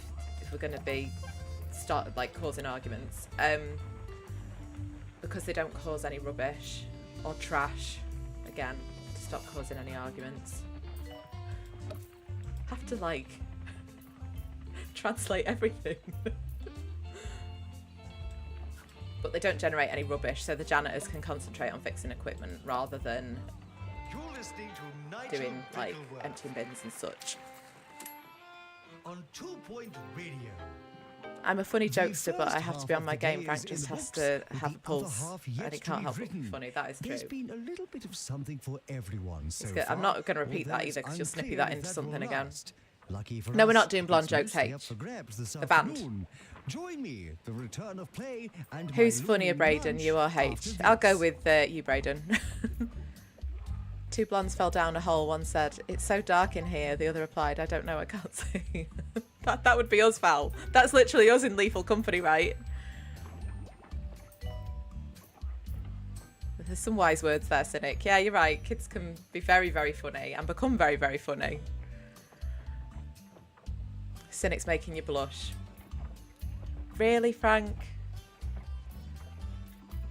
we're going to be causing arguments. Because they don't cause any rubbish or trash. Again, to stop causing any arguments. Have to translate everything. But they don't generate any rubbish, so the janitors can concentrate on fixing equipment rather than doing emptying bins and such. On 2 Point Radio. I'm a funny The jokester, but I first have to half be on of my the game. day Frank is in just the has books, to with have the a pulse, other half and yet he to can't be help but be written. funny. That is true. There's been a little bit of something for everyone so It's good. far. I'm not going to repeat although that it's either because you'll snippy unclear that if into will something again. last. Lucky for No, we're us, not doing Blonde it's Jokes mostly up H. for grabs this The band. afternoon. Join me, the return of play, and Who's my funnier, looming Braden? lunch You or after H? I'll go this. with you, Braden. Two blondes fell down a hole. One said, "It's so dark in here." The other replied, "I don't know. I can't see." that would be us, Val. That's literally us in Lethal Company, right? There's some wise words there, Cynic. Yeah, you're right. Kids can be very, very funny and become very, very funny. Cynic's making you blush. Really, Frank?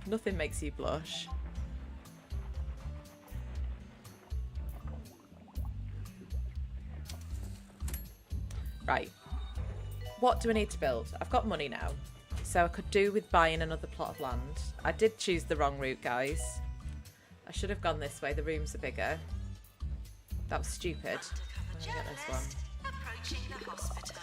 Nothing makes you blush. Right. What do I need to build? I've got money now. So I could do with buying another plot of land. I did choose the wrong route, guys. I should have gone this way. The rooms are bigger. That was stupid. Let me get this one. Approaching the hospital.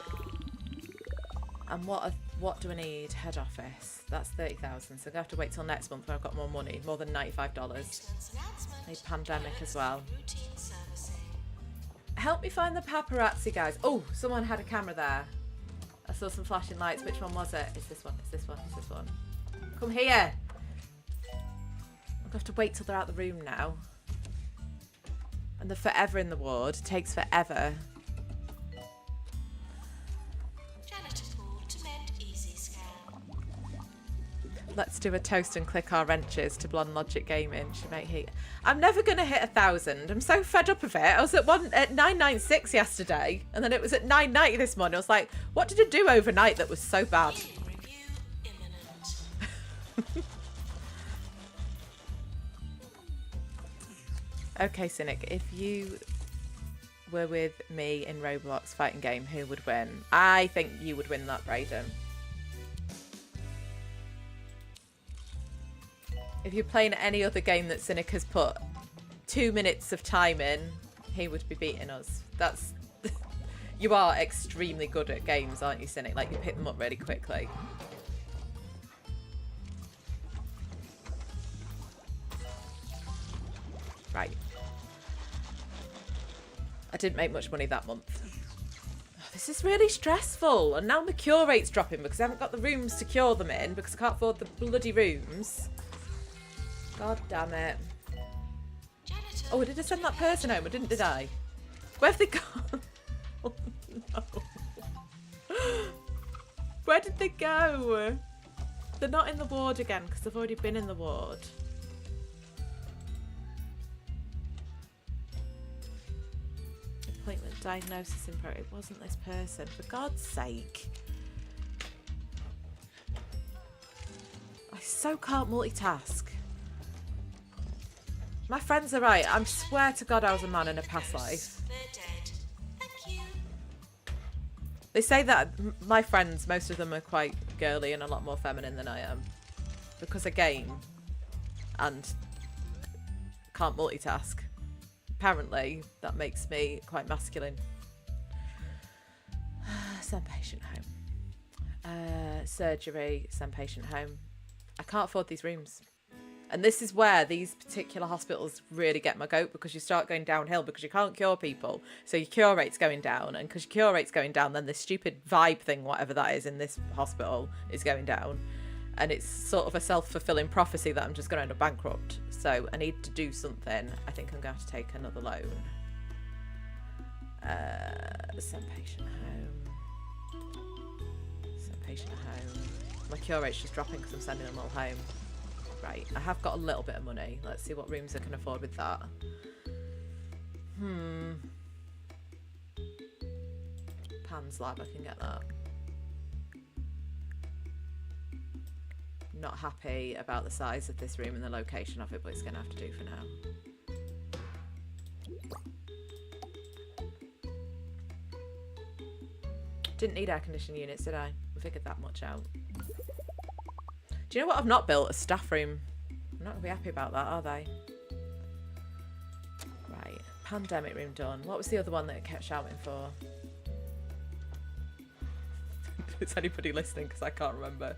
And what do I need? Head office. That's 30,000. So I'm going to have to wait till next month when I've got more money. More than $95. Need pandemic as well. Routine servicing. Help me find the paparazzi, guys. Oh, someone had a camera there. I saw some flashing lights. Which one was it? It's this one. It's this one. It's this one. Come here. I'm going to have to wait till they're out the room now. And they're forever in the ward. It takes forever. Janitor pool to mend easy scan. Let's do a toast and click our wrenches to Blonde Logic Gaming. Should make heat. I'm never going to hit 1,000. I'm so fed up of it. I was at 996 yesterday, and then it was at 990 this morning. I was like, what did I do overnight that was so bad? Hearing review imminent. Okay, Cynic, if you were with me in Roblox fighting game, who would win? I think you would win that, Braden. If you're playing any other game that Cynic has put 2 minutes of time in, he would be beating us. That's... You are extremely good at games, aren't you, Cynic? Like, you pick them up really quickly. Right. I didn't make much money that month. Oh, this is really stressful. And now my cure rate's dropping because I haven't got the rooms to cure them in because I can't afford the bloody rooms. God damn it. Janitor. Oh, did I send that person home? Or did I? Where have they gone? Oh, no. Where did they go? They're not in the ward again because they've already been in the ward. Appointment diagnosis in progress. It wasn't this person. For God's sake. I so can't multitask. My friends are right. I swear to God I was a man in a past life. They're dead. Thank you. They say that my friends, most of them are quite girly and a lot more feminine than I am. Because I game and can't multitask. Apparently, that makes me quite masculine. Send patient home. Surgery, send patient home. I can't afford these rooms. And this is where these particular hospitals really get my goat because you start going downhill because you can't cure people. So your cure rate's going down. And because your cure rate's going down, then this stupid vibe thing, whatever that is in this hospital, is going down. And it's sort of a self-fulfilling prophecy that I'm just going to end up bankrupt. So I need to do something. I think I'm going to have to take another loan. Send patient home. Send patient home. My cure rate's just dropping because I'm sending them all home. Right, I have got a little bit of money. Let's see what rooms I can afford with that. Pan's Lab, I can get that. Not happy about the size of this room and the location of it, but it's going to have to do for now. Didn't need air conditioning units, did I? I figured that much out. Do you know what I've not built? A staff room. I'm not going to be happy about that, are they? Right. Pandemic room done. What was the other one that it kept shouting for? it's anybody listening, because I can't remember.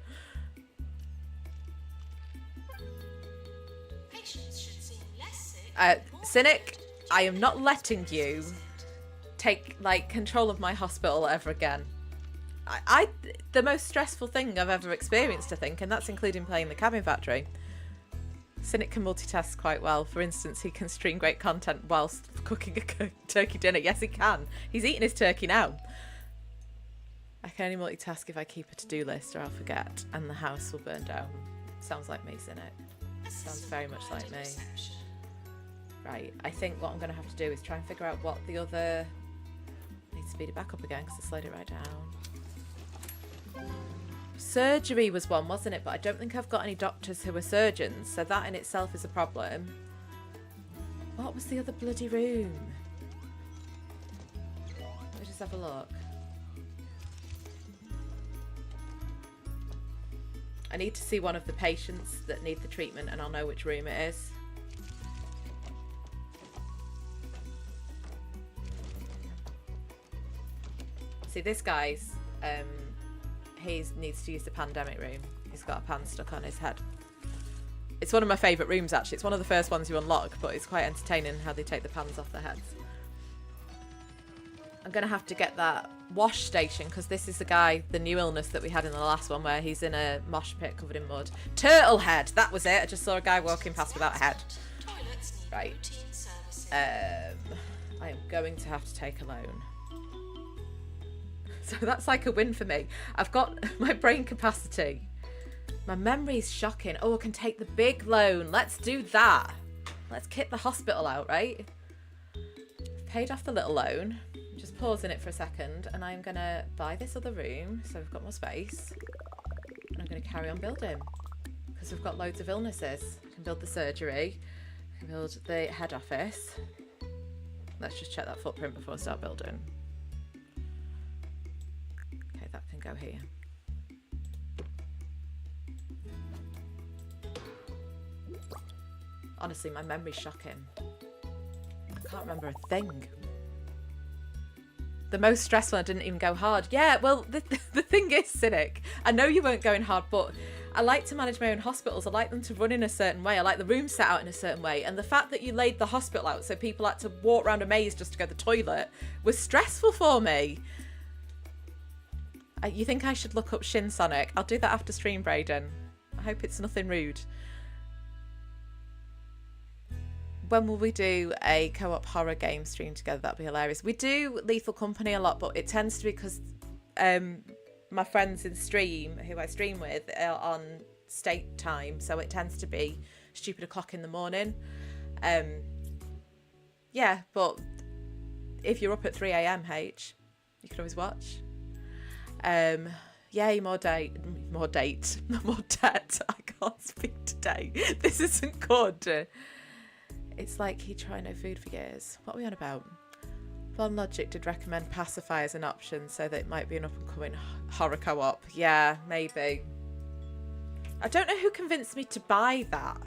Patients should seem less sick. Cynic, I am not letting you take like control of my hospital ever again. The most stressful thing I've ever experienced, I think, and that's including playing the Cabin Factory. Cynic can multitask quite well. For instance, he can stream great content whilst cooking a turkey dinner. Yes, he can. He's eating his turkey now. I can only multitask if I keep a to-do list or I'll forget and the house will burn down. Sounds like me, Cynic. Sounds very much like me. Right, I think what I'm going to have to do is try and figure out what the other... I need to speed it back up again because I slowed it right down. Surgery was one, wasn't it? But I don't think I've got any doctors who are surgeons, so that in itself is a problem. What was the other bloody room? Let me just have a look. I need to see one of the patients that need the treatment and I'll know which room it is. See, this guy's, he needs to use the pandemic room. He's got a pan stuck on his head. It's one of my favourite rooms, actually. It's one of the first ones you unlock, but it's quite entertaining how they take the pans off their heads. I'm going to have to get that wash station, because this is the guy, the new illness that we had in the last one, where he's in a mosh pit covered in mud. Turtle head! That was it. I just saw a guy walking past without a head. Right. I am going to have to take a loan. So that's like a win for me. I've got my brain capacity. My memory's shocking. Oh, I can take the big loan. Let's do that. Let's kick the hospital out, right? I've paid off the little loan. Just pausing it for a second. And I'm going to buy this other room. So we've got more space. And I'm going to carry on building. Because we've got loads of illnesses. I can build the surgery. I can build the head office. Let's just check that footprint before I start building. That can go here. Honestly, my memory's shocking. I can't remember a thing. The most stressful, I didn't even go hard. Yeah, well, the thing is, Cynic, I know you weren't going hard, but I like to manage my own hospitals. I like them to run in a certain way. I like the room set out in a certain way. And the fact that you laid the hospital out so people had to walk around a maze just to go to the toilet was stressful for me. You think I should look up Shin Sonic? I'll do that after stream, Brayden. I hope it's nothing rude. When will we do a co-op horror game stream together? That'd be hilarious. We do Lethal Company a lot, but it tends to be because my friends in stream, who I stream with, are on state time, so it tends to be stupid o'clock in the morning. Yeah, but if you're up at 3 a.m, H, you can always watch. Yay, more debt. I can't speak today. This isn't good. It's like he tried no food for years. What are we on about? Blonde Logic did recommend Pacify as an option, so that it might be an up-and-coming horror co-op. Yeah, maybe. I don't know who convinced me to buy that.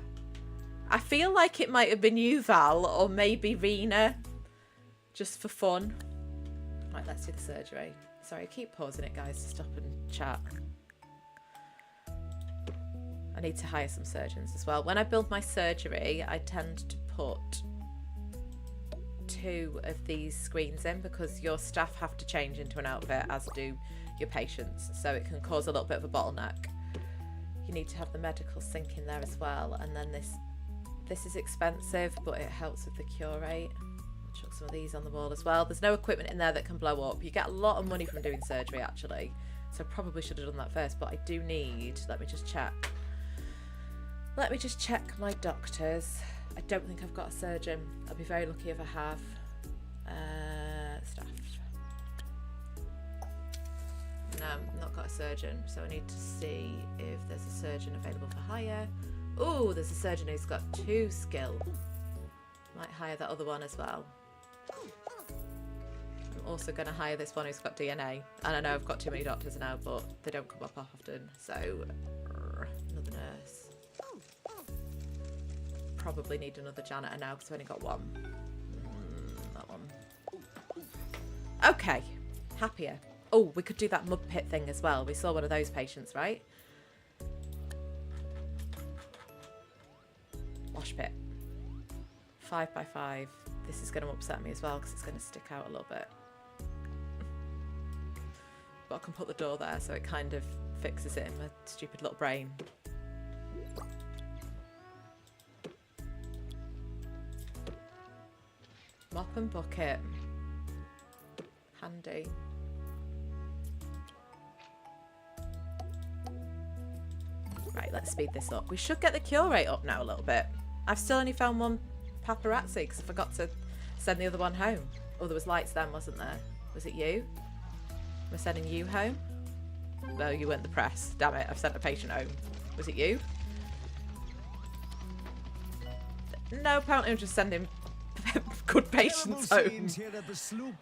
I feel like it might have been you, Val, or maybe Rena. Just for fun. Right, let's do the surgery. Sorry, I keep pausing it, guys, to stop and chat. I need to hire some surgeons as well. When I build my surgery, I tend to put 2 of these screens in because your staff have to change into an outfit, as do your patients. So it can cause a little bit of a bottleneck. You need to have the medical sink in there as well. And then this is expensive, but it helps with the cure rate. Chuck some of these on the wall as well. There's no equipment in there that can blow up. You get a lot of money from doing surgery, actually. So I probably should have done that first, but I do need... Let me just check. Let me just check my doctors. I don't think I've got a surgeon. I'll be very lucky if I have. Staff. No, I've not got a surgeon. So I need to see if there's a surgeon available for hire. Oh, there's a surgeon who's got 2 skill. Might hire that other one as well. I'm also going to hire this one who's got DNA. And I know I've got too many doctors now, but they don't come up often. So, another nurse. Probably need another janitor now because I've only got one. That one. Okay. Happier. Oh, we could do that mud pit thing as well. We saw one of those patients, right? Wash pit. 5 by 5. This is going to upset me as well because it's going to stick out a little bit. But I can put the door there so it kind of fixes it in my stupid little brain. Mop and bucket. Handy. Right, let's speed this up. We should get the cure rate up now a little bit. I've still only found one paparazzi because I forgot to send the other one home. Oh, there was lights then, wasn't there? Was it you? Am I sending you home? No, you weren't the press. Damn it, I've sent a patient home. Was it you? No, apparently I'm just sending good patients home.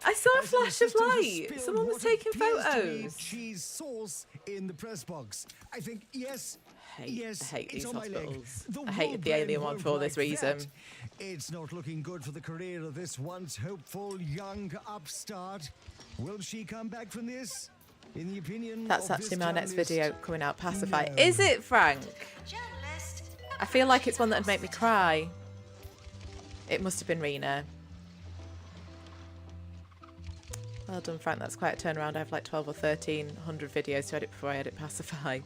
I saw a flash of light. Someone was taking photos. Cheese sauce in the press box. I think yes. I Yes, hate it's these on my leg. hospitals. The I hated the war alien brain one won't for this like reason. that. It's not looking good for the career of this once hopeful young upstart. Will she come back from this? In the opinion That's of actually this my next journalist, video coming out, Pacify. no. Is it, Frank? Journalist. I feel like it's one that would make me cry. It must have been Rena. Well done, Frank. That's quite a turnaround. I have like 12 or 1300 videos to edit before I edit Pacify.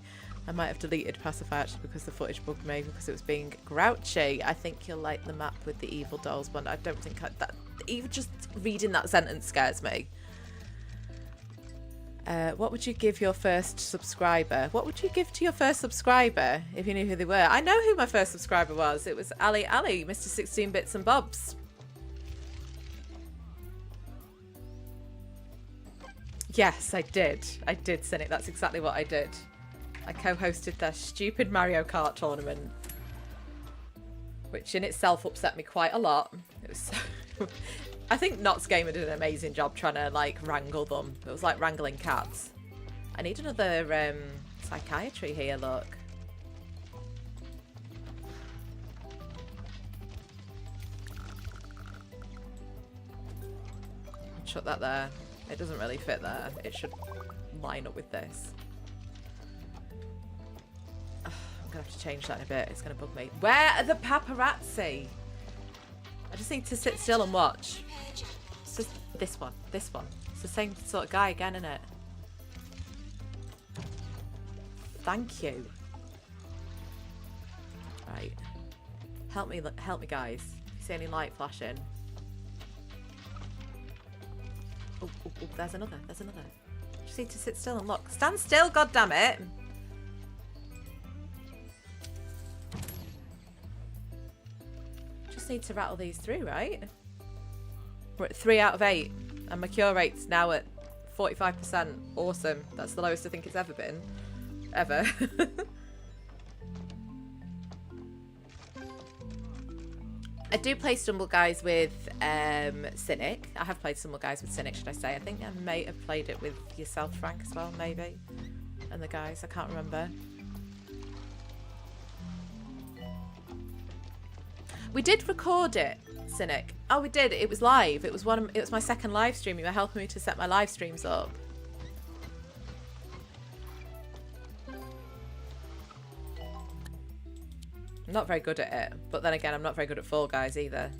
I might have deleted Pacify actually because the footage bugged me because it was being grouchy. I think you'll like the map with the evil dolls one. I don't think that even just reading that sentence scares me. What would you give your first subscriber? What would you give to your first subscriber if you knew who they were? I know who my first subscriber was. It was Ali, Mr. 16 Bits and Bobs. Yes, I did. I did, Cynic. That's exactly what I did. I co-hosted their stupid Mario Kart tournament, which in itself upset me quite a lot. It was so I think Knots Gamer did an amazing job trying to like wrangle them. It was like wrangling cats. I need another psychiatry here, look. Shut that there. It doesn't really fit there. It should line up with this. I'm gonna have to change that in a bit. It's gonna bug me. Where are the paparazzi? I just need to sit still and watch. It's just this one. This one. It's the same sort of guy again, isn't it? Thank you. Right. Help me, guys. See any light flashing? Oh, oh, oh, there's another. There's another. Just need to sit still and look. Stand still, goddammit! Just need to rattle these through, right? We're at 3 out of 8, and my cure rate's now at 45%. Awesome. That's the lowest I think it's ever been. Ever. I do play Stumble Guys with Cynic. I have played Stumble Guys with Cynic, should I say. I think I may have played it with yourself, Frank, as well, maybe. And the guys, I can't remember. We did record it, Cynic. Oh, we did. It was live. It was my second live stream. You were helping me to set my live streams up. I'm not very good at it, but then again, I'm not very good at Fall Guys either.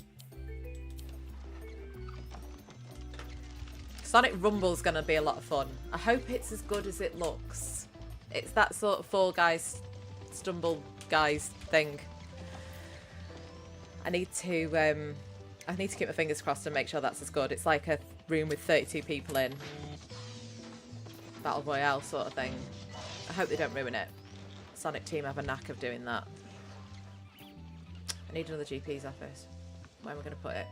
Sonic Rumble's gonna be a lot of fun. I hope it's as good as it looks. It's that sort of Fall Guys, Stumble Guys thing. I need to keep my fingers crossed and make sure that's as good. It's like a room with 32 people in. Battle Royale sort of thing. I hope they don't ruin it. Sonic team have a knack of doing that. I need another GP's office. Where am I going to put it?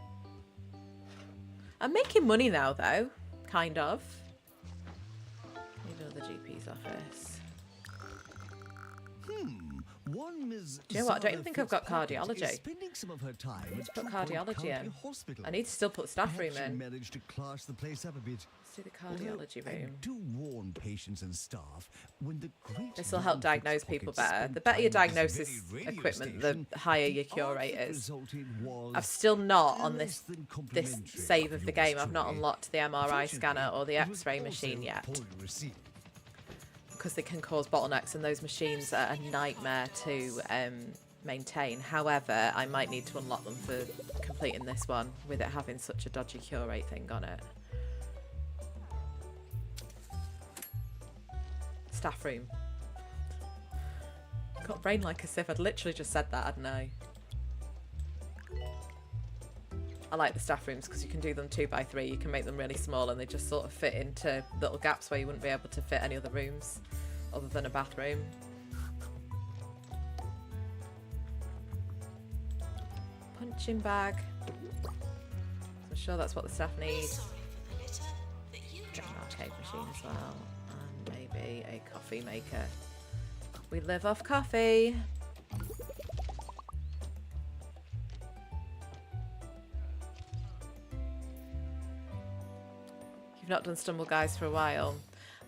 I'm making money now, though. Kind of. Need another GP's office. One Ms. Do you know what? I don't Zara even think I've got Fitzpatrick cardiology. is spending some of her time Let's at put Pont cardiology County in. Hospital. I need to still put staff room Perhaps she in. managed to class the place up a bit. Let's do the Although cardiology I room. do warn patients and staff when the great This will help Lord diagnose people Fitzpocket better. spent The better your time at this diagnosis very radio equipment, station, the higher your the cure art rate that is. resulted was I've still not on less this than this complimentary save of the your game. I've not story. unlocked the MRI scanner or the Fortunately, it was X-ray also machine yet, poorly received. because they can cause bottlenecks, and those machines are a nightmare to maintain. However, I might need to unlock them for completing this one, with it having such a dodgy cure rate thing on it. Staff room. Got brain like a sieve. I'd literally just said that, hadn't I? I like the staff rooms because you can do them 2 by 3. You can make them really small and they just sort of fit into little gaps where you wouldn't be able to fit any other rooms other than a bathroom. Punching bag. I'm sure that's what the staff need. Sorry for the litter that you Get an dropped. arcade machine as well. And maybe a coffee maker. We live off coffee. You've not done Stumble Guys for a while.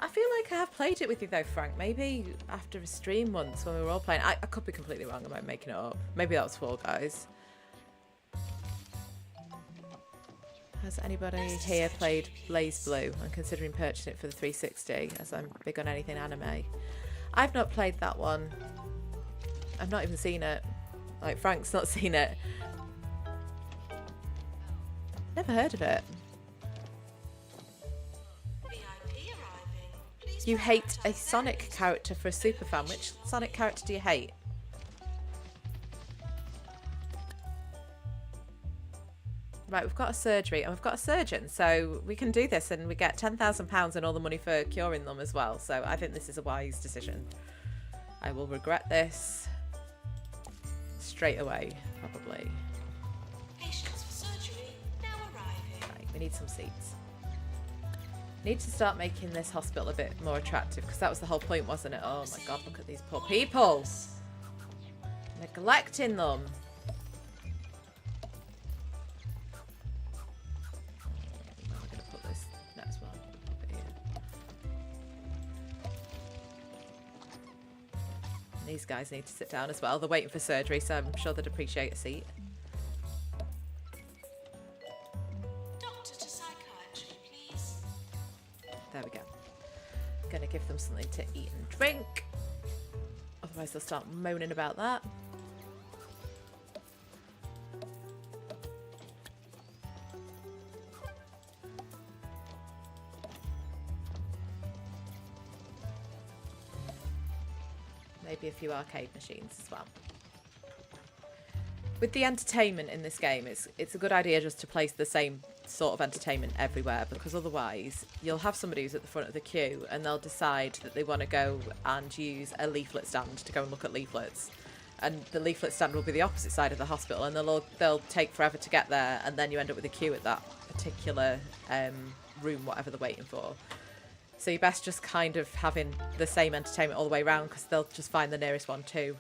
I feel like I have played it with you though, Frank. Maybe after a stream once when we were all playing. I could be completely wrong. I might be making it up. Maybe that was Fall Guys. Has anybody here played Blaze Blue? I'm considering purchasing it for the 360 as I'm big on anything anime. I've not played that one. I've not even seen it. Like, Frank's not seen it. Never heard of it. VIP arriving. Please You hate a prioritize Sonic those. character for a superfan. Which Sonic character do you hate? Right, we've got a surgery and we've got a surgeon, so we can do this and we get £10,000 and all the money for curing them as well. So I think this is a wise decision. I will regret this straight away, probably. Patients for surgery now arriving. Right, we need some seats. Need to start making this hospital a bit more attractive because that was the whole point, wasn't it? Oh my god, look at these poor people. Neglecting them. Where am I going to put this next one? Pop it here. And these guys need to sit down as well. They're waiting for surgery, so I'm sure they'd appreciate a seat. Doctor to psychiatry, please. There we go. Gonna give them something to eat and drink. Otherwise they'll start moaning about that. Maybe a few arcade machines as well. With the entertainment in this game, it's a good idea just to place the same sort of entertainment everywhere, because otherwise you'll have somebody who's at the front of the queue and they'll decide that they want to go and use a leaflet stand to go and look at leaflets, and the leaflet stand will be the opposite side of the hospital, and they'll take forever to get there, and then you end up with a queue at that particular room, whatever they're waiting for. So you're best just kind of having the same entertainment all the way around, because they'll just find the nearest one too,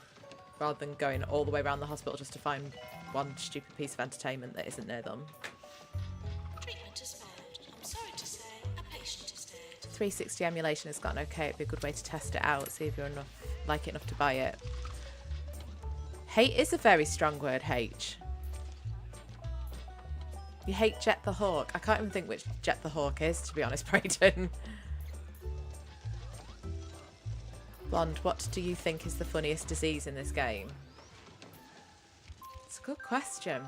rather than going all the way around the hospital just to find one stupid piece of entertainment that isn't near them. Treatment is spared. I'm sorry to say, a patient is dead. 360 emulation has gotten okay. It'd be a good way to test it out, see if you're like it enough to buy it. Hate is a very strong word, H. You hate Jet the Hawk. I can't even think which Jet the Hawk is, to be honest, Brayden. Blonde, what do you think is the funniest disease in this game? It's a good question.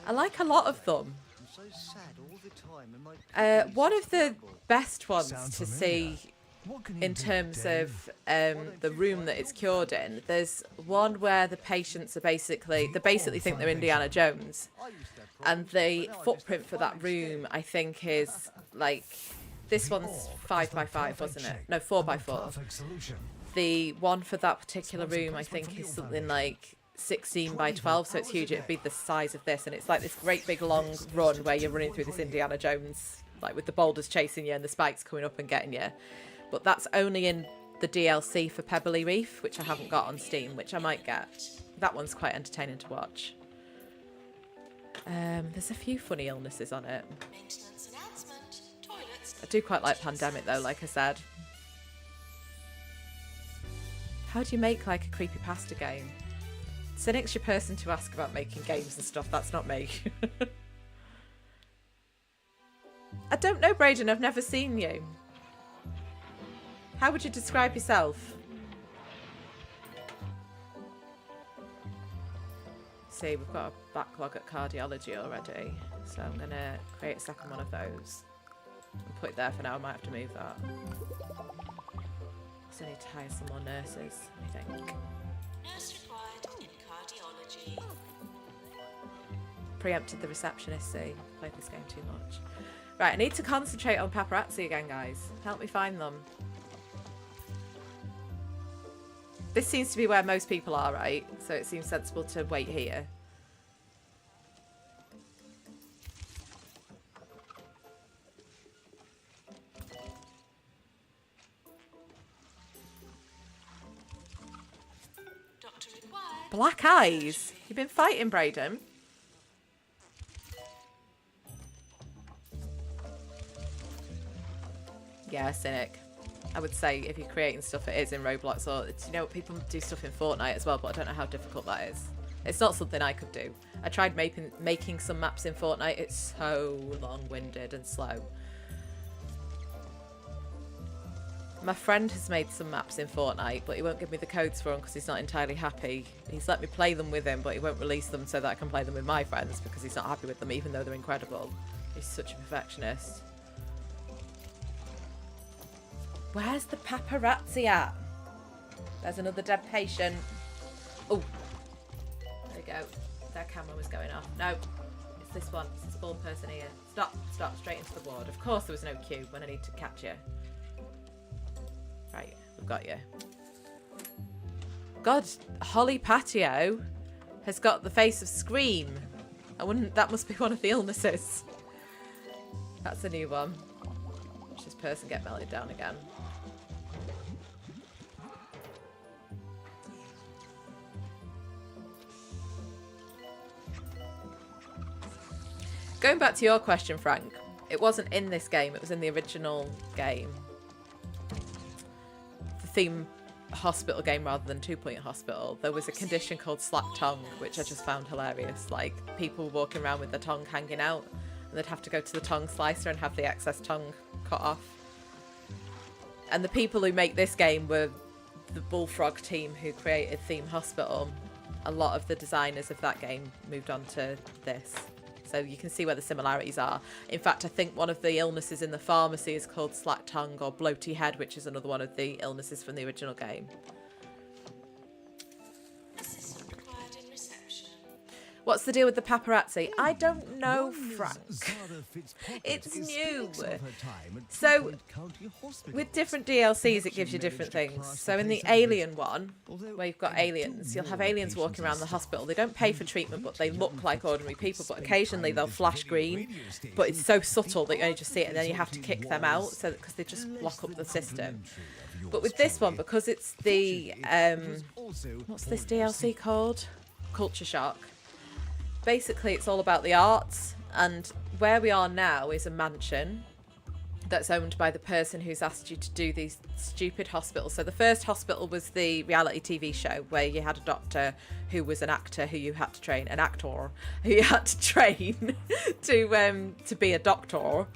I like a lot of them. I'm so sad all the time, and my One of the best ones Sound to familiar. see What can you in do, terms Dave? of the room that it's cured in, there's one where the patients are they basically think they're Indiana Jones, I used to have and problems, the but now I footprint just for have that fun room instead. I think is like, this one's 5 by 5, wasn't it? No, 4 by 4. Perfect solution. The one for that particular Sponsored room I placement think from is the something Foundation. like 16 by 12, so it's huge. It'd be the size of this, and it's like this great big long run where you're running through this Indiana Jones, like with the boulders chasing you and the spikes coming up and getting you. But that's only in the DLC for Pebbly Reef, which I haven't got on Steam, which I might get. That one's quite entertaining to watch. There's a few funny illnesses on it. Maintenance announcement. Toilets. I do quite like Pandemic though, like I said. How do you make like a creepypasta game? Cynic's your person to ask about making games and stuff. That's not me. I don't know, Braden. I've never seen you. How would you describe yourself? See, we've got a backlog at cardiology already, so I'm going to create a second one of those and put it there for now. I might have to move that. Also need to hire some more nurses, I think. Nurse required in cardiology. Preempted the receptionist, see. Played this game too much. Right, I need to concentrate on paparazzi again, guys. Help me find them. This seems to be where most people are, right? So it seems sensible to wait here. Doctor required. Black eyes? You've been fighting, Braden? Yeah, Cynic. I would say if you're creating stuff, it is in Roblox, or it's, you know, people do stuff in Fortnite as well, but I don't know how difficult that is. It's not something I could do. I tried making some maps in Fortnite. It's so long-winded and slow. My friend has made some maps in Fortnite, but he won't give me the codes for them because he's not entirely happy. He's let me play them with him, but he won't release them so that I can play them with my friends because he's not happy with them, even though they're incredible. He's such a perfectionist. Where's the paparazzi at? There's another dead patient. Oh, there we go. Their camera was going off. No, it's this one. It's this bald person here. Stop, stop, straight into the ward. Of course there was no queue when I need to catch you. Right, we've got you. God, Holly Patio has got the face of Scream. That must be one of the illnesses. That's a new one. Watch this person get melted down again. Going back to your question, Frank, it wasn't in this game, it was in the original game. The theme hospital game rather than 2 Point Hospital. There was a condition called slack tongue, which I just found hilarious. Like, people walking around with their tongue hanging out, and they'd have to go to the tongue slicer and have the excess tongue cut off. And the people who make this game were the Bullfrog team who created Theme Hospital. A lot of the designers of that game moved on to this. So you can see where the similarities are. In fact, I think one of the illnesses in the pharmacy is called slack tongue or bloaty head, which is another one of the illnesses from the original game. Assistant required in reception. What's the deal with the paparazzi? I don't know, Frank. It's new. So, with different DLCs, it gives you different things. So in the Alien one, where you've got aliens, you'll have aliens walking around the hospital. They don't pay for treatment, but they look like ordinary people. But occasionally they'll flash green, but it's so subtle that you only just see it, and then you have to kick them out, so because they just block up the system. But with this one, because it's the what's this DLC called? Culture Shock. Basically, it's all about the arts, and where we are now is a mansion that's owned by the person who's asked you to do these stupid hospitals. So the first hospital was the reality TV show where you had a doctor who was an actor who you had to train, an actor who you had to train to be a doctor.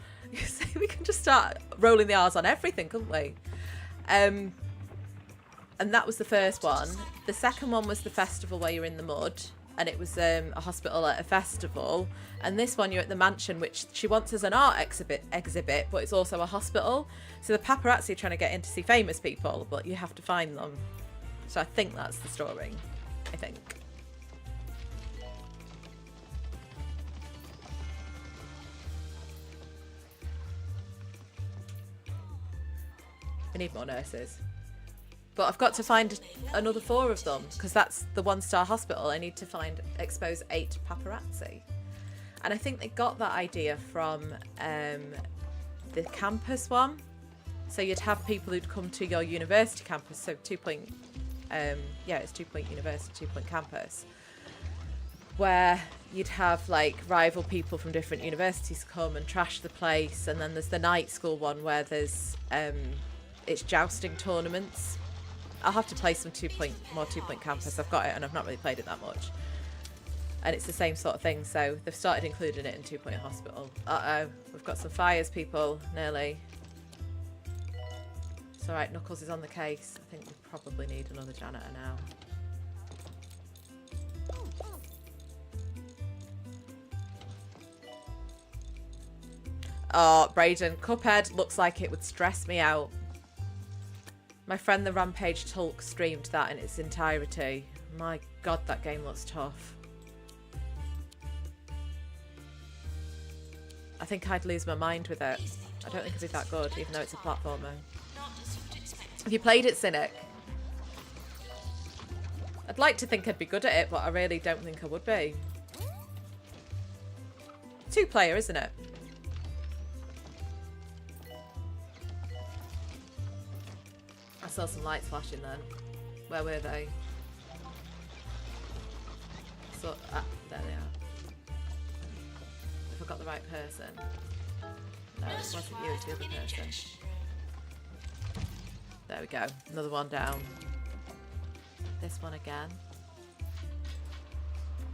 We can just start rolling the R's on everything, couldn't we? And that was the first one. The second one was the festival where you're in the mud. And it was a hospital at a festival. And this one, you're at the mansion, which she wants as an art exhibit, but it's also a hospital. So the paparazzi are trying to get in to see famous people, but you have to find them. So I think that's the story. I think. We need more nurses. But I've got to find another 4 of them, because that's the 1-star hospital. I need to expose 8 paparazzi. And I think they got that idea from the campus one. So you'd have people who'd come to your university campus. So 2 Point, it's 2 Point University, 2 Point campus, where you'd have like rival people from different universities come and trash the place. And then there's the night school one where there's it's jousting tournaments. I'll have to play some 2 Point campus. I've got it and I've not really played it that much. And it's the same sort of thing. So they've started including it in 2 Point Hospital. Uh-oh, we've got some fires, people, nearly. It's all right, Knuckles is on the case. I think we probably need another janitor now. Oh, Brayden, Cuphead looks like it would stress me out. My friend the Rampage Tulk streamed that in its entirety. My god, that game looks tough. I think I'd lose my mind with it. I don't think it'd be that good, even though it's a platformer. Have you played it, Cynic? I'd like to think I'd be good at it, but I really don't think I would be. 2-player, isn't it? I saw some lights flashing then. Where were they? So, there they are. If I got the right person. No, it wasn't you, it's the other person. There we go. Another one down. This one again.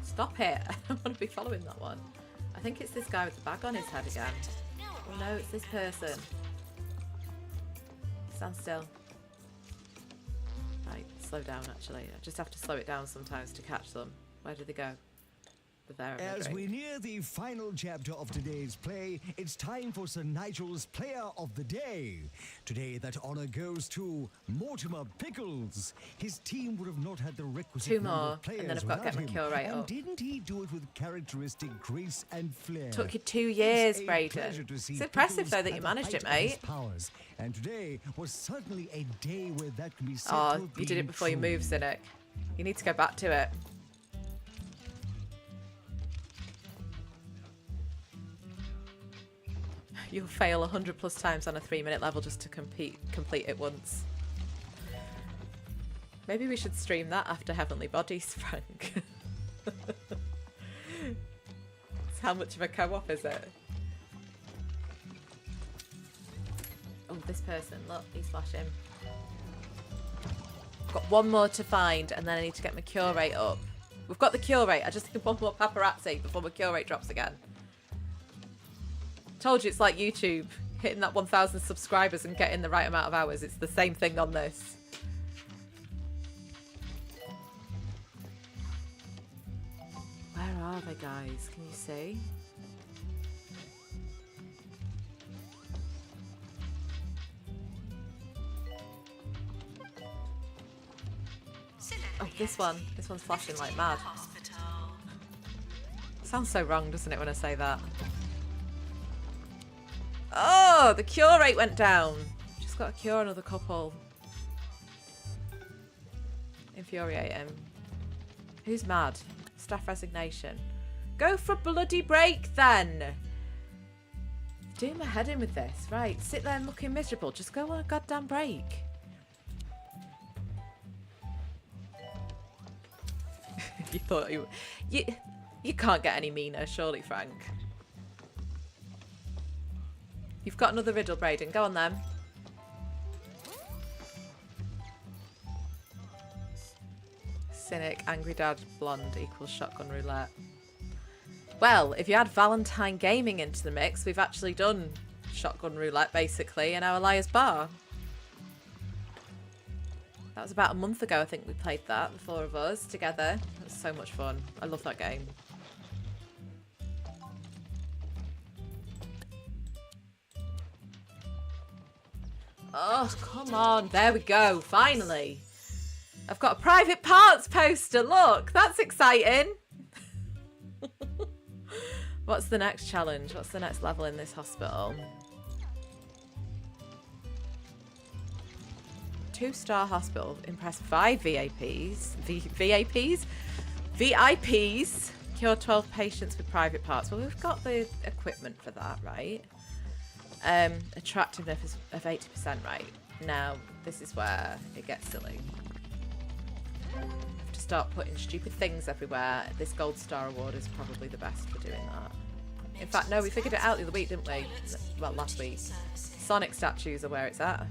Stop it. I don't want to be following that one. I think it's this guy with the bag on his head again. Oh no, it's this person. Stand still. Right, slow down actually. I just have to slow it down sometimes to catch them. Where do they go? There, as we near the final chapter of today's play, it's time for Sir Nigel's Player of the Day. Today, that honor goes to Mortimer Pickles. His team would have not had the requisite two number more, of players and then I've got to get my kill rate and up. didn't he do it with characteristic grace and flair? Took you 2 years, Brayden. It's impressive though that you managed it, mate. Powers. And today was certainly a day where that can be said Oh, to have you did been it before you true. moved, Cynic. You need to go back to it. You'll fail 100+ times on a 3-minute level just to complete it once. Maybe we should stream that after Heavenly Bodies, Frank. How much of a co-op is it? Oh, this person, look, he's flashing. Got one more to find and then I need to get my cure rate up. We've got the cure rate, I just need one more paparazzi before my cure rate drops again. Told you it's like YouTube, hitting that 1,000 subscribers and getting the right amount of hours. It's the same thing on this. Where are they, guys? Can you see? Oh, this one. This one's flashing like mad. Sounds so wrong, doesn't it, when I say that? Oh, the cure rate went down. Just got to cure another couple. Infuriating. Who's mad? Staff resignation. Go for a bloody break then. Doing my head in with this. Right, sit there looking miserable. Just go on a goddamn break. You thought you can't get any meaner, surely, Frank. You've got another riddle, Brayden. Go on then. Cynic, angry dad, blonde equals shotgun roulette. Well, if you add Valentine Gaming into the mix, we've actually done shotgun roulette, basically, in our Liar's Bar. That was about a month ago, I think we played that, the 4 of us, together. It was so much fun. I love that game. Oh, come on. There we go. Finally. I've got a private parts poster. Look, that's exciting. What's the next challenge? What's the next level in this hospital? 2-star hospital. Impress 5 VIPs. VIPs? VIPs. Cure 12 patients with private parts. Well, we've got the equipment for that, right? Attractiveness of 80%, right? Now, this is where it gets silly. I have to start putting stupid things everywhere. This gold star award is probably the best for doing that. In fact, no, we figured it out the other week, didn't we? Well, last week. Sonic statues are where it's at.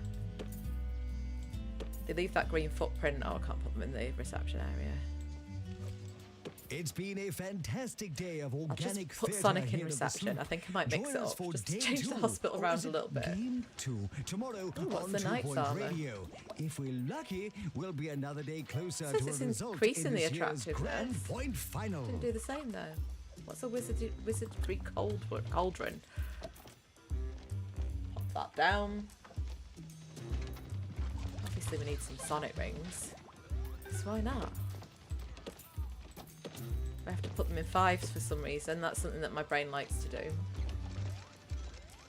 They leave that green footprint. Oh, I can't put them in the reception area. It's been a fantastic day of I'll organic just put theatre Sonic here in at the reception. Sloop. I think I might mix Join it us up. for Just to day change the 2, hospital or around is a it little bit. Game 2 tomorrow what's on the 2 Knights Point armor? Radio. If we're lucky, we'll be another day closer Says to a it's result in increasing the this year's attractiveness. Grand Point final. Didn't do the same though. What's a wizardry cauldron? Pop that down. Obviously we need some Sonic rings. So why not? I have to put them in 5s for some reason. That's something that my brain likes to do.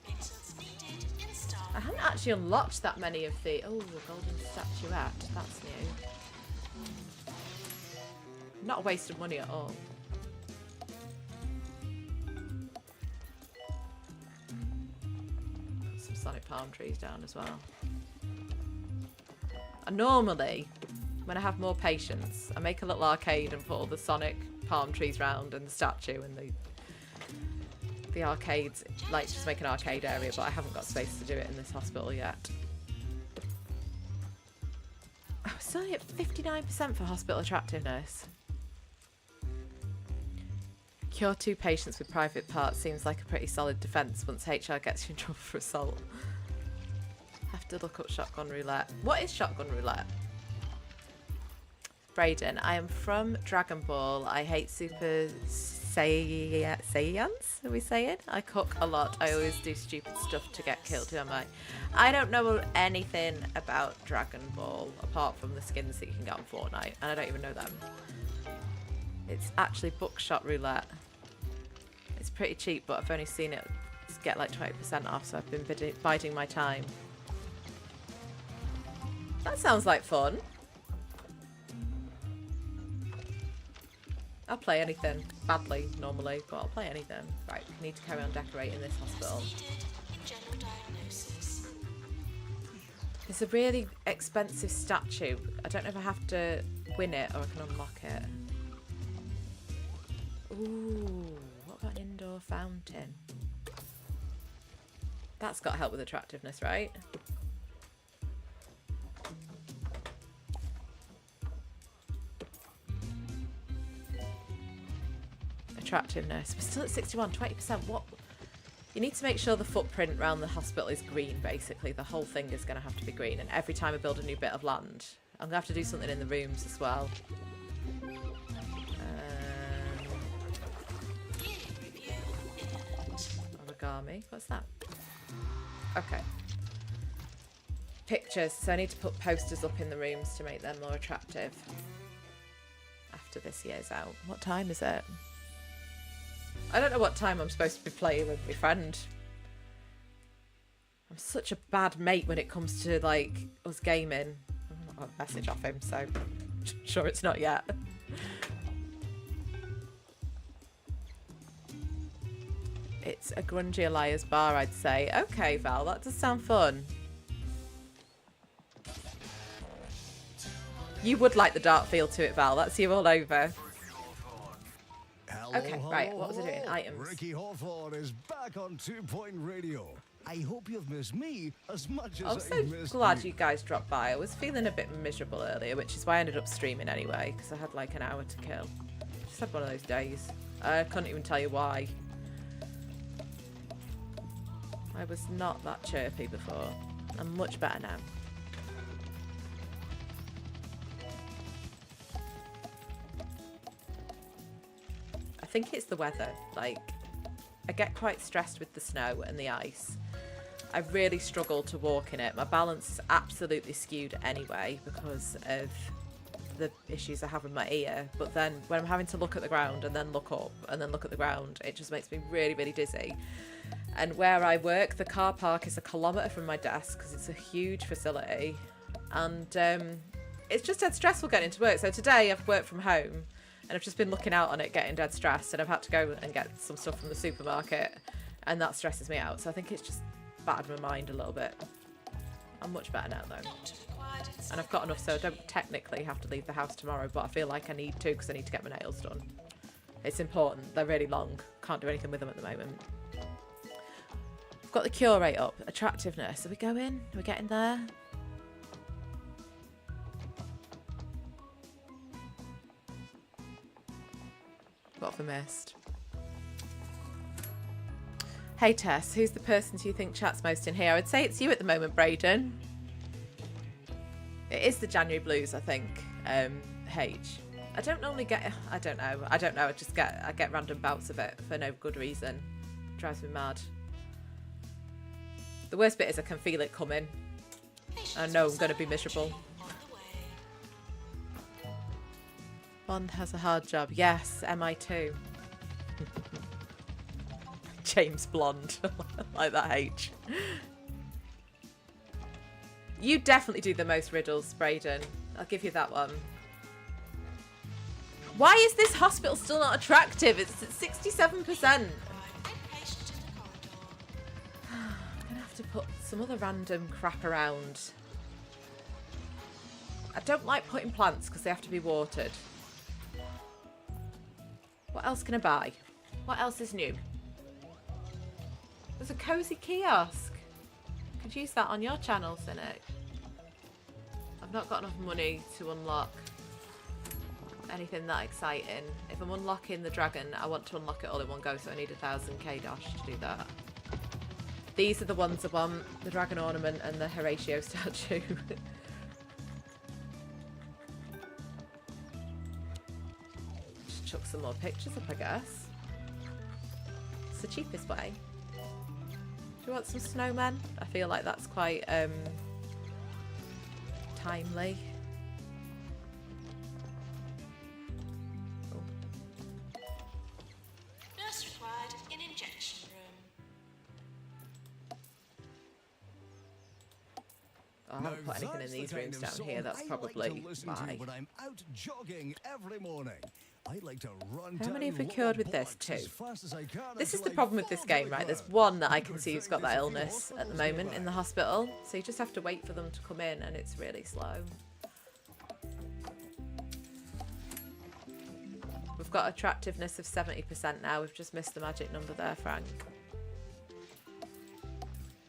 Pixels needed install. I haven't actually unlocked that many of the... Oh, the golden statuette. That's new. Not a waste of money at all. Put some Sonic palm trees down as well. And normally, when I have more patience, I make a little arcade and put all the Sonic palm trees round and the statue and the arcades, like just make an arcade area, but I haven't got space to do it in this hospital yet. Oh, it's only at 59% for hospital attractiveness. Cure 2 patients with private parts seems like a pretty solid defence once HR gets you in trouble for assault. Have to look up shotgun roulette. What is shotgun roulette? Brayden, I am from Dragon Ball. I hate Super Saiyans, are we saying? I cook a lot. I always do stupid stuff to get killed. Who am I? I don't know anything about Dragon Ball apart from the skins that you can get on Fortnite, and I don't even know them. It's actually buckshot roulette. It's pretty cheap, but I've only seen it get like 20% off, so I've been biding my time. That sounds like fun. I'll play anything. Badly, normally, but I'll play anything. Right, we need to carry on decorating this hospital. Needed in general diagnosis. It's a really expensive statue. I don't know if I have to win it or I can unlock it. Ooh, what about an indoor fountain? That's got to help with attractiveness, right? Attractiveness. We're still at 61, 20%. What? You need to make sure the footprint around the hospital is green, basically. The whole thing is going to have to be green. And every time I build a new bit of land, I'm going to have to do something in the rooms as well. Origami. What's that? Okay. Pictures. So I need to put posters up in the rooms to make them more attractive. After this year's out. What time is it? I don't know what time I'm supposed to be playing with my friend. I'm such a bad mate when it comes to, like, us gaming. I've not got a message off him, so I'm sure it's not yet. It's a grungy Elias bar, I'd say. Okay, Val, that does sound fun. You would like the dark feel to it, Val. That's you all over. Hello, Okay, right, what was I doing? Items. Ricky Hawthorne is back on 2 Point Radio. I hope you've missed me as much I'm as so I missed glad you. you guys dropped by. I was feeling a bit miserable earlier, which is why I ended up streaming anyway, because I had like an hour to kill. Just had one of those days. I couldn't even tell you why. I was not that chirpy before. I'm much better now. I think it's the weather. Like, I get quite stressed with the snow and the ice. I really struggle to walk in it. My balance is absolutely skewed anyway because of the issues I have with my ear. But then when I'm having to look at the ground and then look up and then look at the ground, it just makes me really, really dizzy. And where I work, the car park is 1 kilometre from my desk because it's a huge facility. And it's just dead stressful getting to work. So today I've worked from home and I've just been looking out on it, getting dead stressed. And I've had to go and get some stuff from the supermarket. And that stresses me out. So I think it's just battered my mind a little bit. I'm much better now though. Doctor required inside And I've got enough so I don't technically have to leave the house tomorrow, but I feel like I need to because I need to get my nails done. It's important. They're really long. Can't do anything with them at the moment. I've got the cure rate up. Attractiveness. Are we going? Are we getting there? What have I missed? Hey Tess, who's the person do you think chats most in here? I would say it's you at the moment, Brayden. It is the January blues, I think. H. I don't normally get. I don't know. I just get random bouts of it for no good reason. It drives me mad. The worst bit is I can feel it coming. I know I'm going to be miserable. Bond has a hard job. Yes, MI too. James Blonde. Like that H. You definitely do the most riddles, Brayden. I'll give you that one. Why is this hospital still not attractive? It's at 67%. I'm gonna have to put some other random crap around. I don't like putting plants because they have to be watered. What else can I buy? What else is new? There's a cozy kiosk. Could use that on your channel, Cynic. I've not got enough money to unlock anything that exciting. If I'm unlocking the dragon, I want to unlock it all in one go, so I need 1,000k dash to do that. These are the ones I want, the dragon ornament and the Horatio statue. Just chuck some more pictures up, I guess. It's the cheapest way. Do you want some snowmen? I feel like that's quite timely. Nurse required in injection room. Oh, I haven't put anything in these rooms down here. That's probably why. When I'm out jogging every morning. I like to run. How many have we cured with this? 2. This is the until I problem with this fall game, to the right? There's ground. one that I You can could see who's say got that this a few illness at the hospitals moment in the nearby. hospital. So you just have to wait for them to come in and it's really slow. We've got attractiveness of 70% now. We've just missed the magic number there, Frank.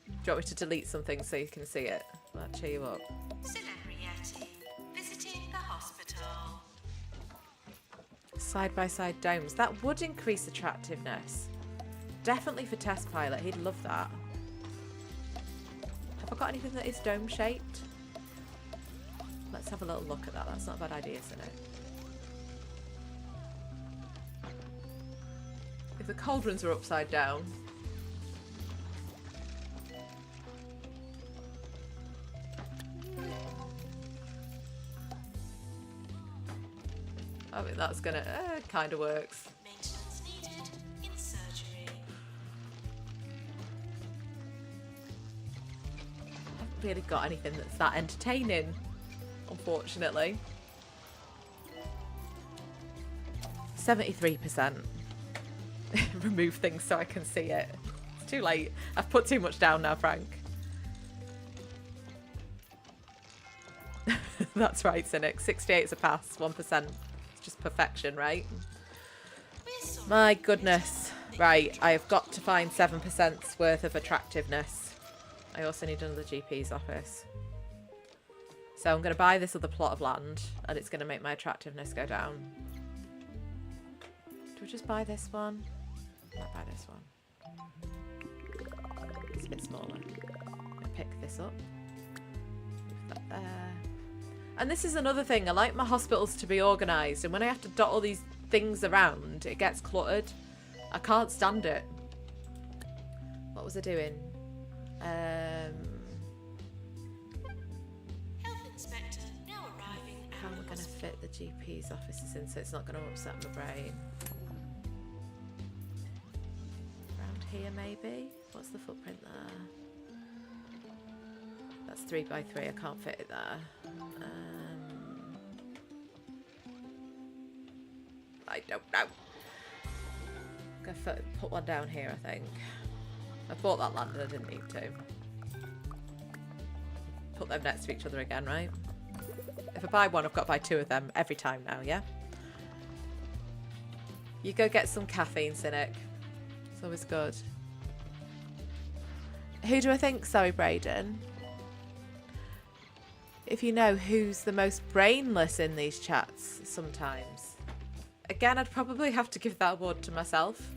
Do you want me to delete something so you can see it? Will that cheer you up? Celebrity visiting the hospital. Side-by-side domes. That would increase attractiveness. Definitely for test pilot. He'd love that. Have I got anything that is dome-shaped? Let's have a little look at that. That's not a bad idea, isn't it? If the cauldrons are upside down... I mean, that's gonna... kind of works. Maintenance needed in surgery. I haven't really got anything that's that entertaining, unfortunately. 73%. Remove things so I can see it. It's too late. I've put too much down now, Frank. That's right, Cynic. 68 is a pass. 1%. It's just perfection, right? We're sorry. My goodness. Right, I have got to find 7% worth of attractiveness. I also need another GP's office. So I'm going to buy this other plot of land, and it's going to make my attractiveness go down. Do we just buy this one? I might buy this one. It's a bit smaller. I pick this up. Move that there. And this is another thing. I like my hospitals to be organised, and when I have to dot all these things around, it gets cluttered. I can't stand it. What was I doing? Health inspector now arriving. How am I going to fit the GP's offices in so it's not going to upset my brain? Around here, maybe? What's the footprint there? That's 3 by 3. I can't fit it there. I don't know. I'm going to put one down here, I think. I bought that land and I didn't need to. Put them next to each other again, right? If I buy one, I've got to buy 2 of them every time now, yeah? You go get some caffeine, Cynic. It's always good. Who do I think? Sorry, Brayden. If you know who's the most brainless in these chats sometimes. Again, I'd probably have to give that award to myself.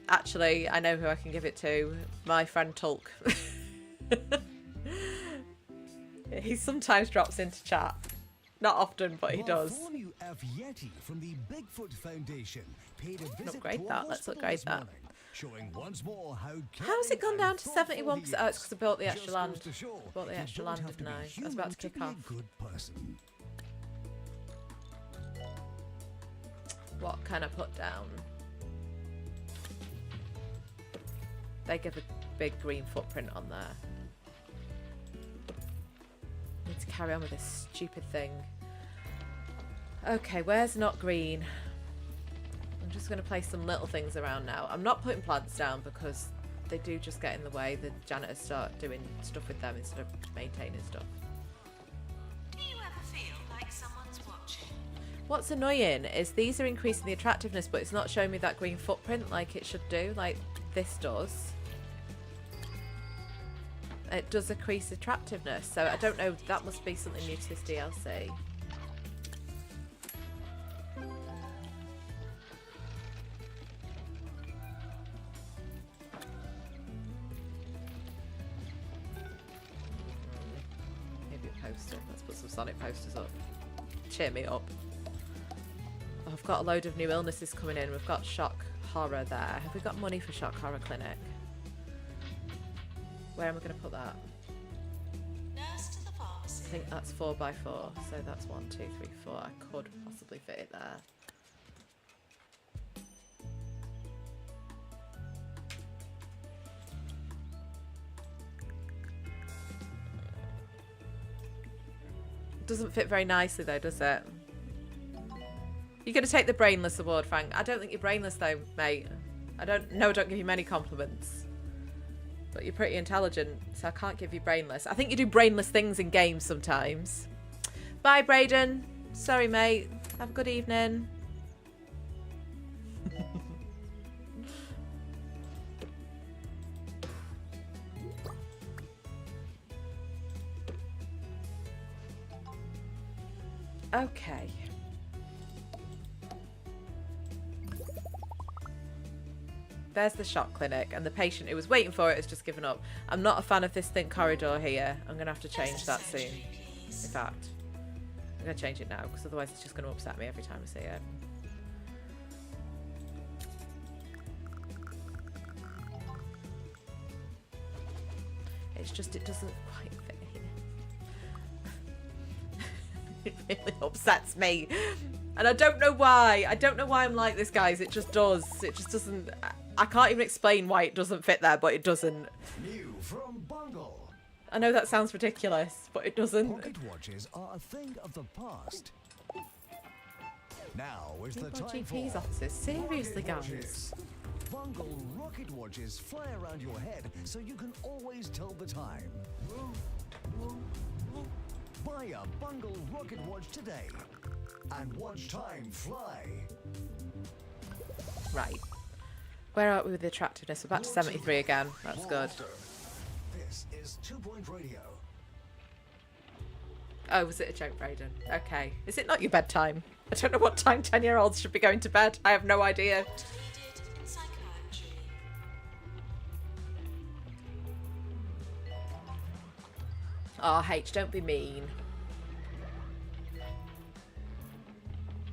Actually, I know who I can give it to. My friend Tulk. He sometimes drops into chat. Not often, but he does. Bartholomew F. Yeti from the Bigfoot Foundation paid a visit Upgrade to that. our Let's hospital upgrade this that. morning, showing once more how How's it gone caring down and to thoughtful 71%? he Oh, it's is. because I built the Just extra goes land. to show Bought the you extra don't land, have to didn't be I? I was human about to kick be off. a good person. What can I put down? They give a big green footprint on there. Need to carry on with this stupid thing. Okay, where's not green? I'm just going to place some little things around now. I'm not putting plants down because they do just get in the way. The janitors start doing stuff with them instead of maintaining stuff. Do you ever feel like someone's watching? What's annoying is these are increasing the attractiveness, but it's not showing me that green footprint like it should do, like this does. It does increase attractiveness, so I don't know, that must be something new to this DLC. Maybe a poster. Let's put some Sonic posters up. Cheer me up. Oh, I've got a load of new illnesses coming in. We've got shock horror there. Have we got money for shock horror clinic? Where am I going to put that? Nurse to the I pharmacy. think that's 4x4, so that's 1, 2, 3, 4. I could possibly fit it there. Doesn't fit very nicely though, does it? You're going to take the brainless award, Frank. I don't think you're brainless though, mate. I don't give you many compliments. But you're pretty intelligent, so I can't give you brainless. I think you do brainless things in games sometimes. Bye, Brayden. Sorry, mate. Have a good evening. Okay. There's the shock clinic, and the patient who was waiting for it has just given up. I'm not a fan of this thin corridor here. I'm going to have to change that soon. In fact, I'm going to change it now, because otherwise it's just going to upset me every time I see it. It's just, it doesn't quite fit here. It really upsets me. And I don't know why. I don't know why I'm like this, guys. It just does. It just doesn't... I can't even explain why it doesn't fit there, but it doesn't. New from Bungle. I know that sounds ridiculous, but it doesn't. Pocket watches are a thing of the past. Now is the People are time GP's for offices. Seriously, rocket guys. watches. Bungle rocket watches fly around your head so you can always tell the time. Buy a Bungle rocket watch today and watch time fly. Right. Where are we with the attractiveness? We're back to 73 again. That's good. This is 2 Point Radio. Oh, was it a joke, Brayden? Okay. Is it not your bedtime? I don't know what time 10-year-olds should be going to bed. I have no idea. Needed in psychiatry. Oh, H, don't be mean.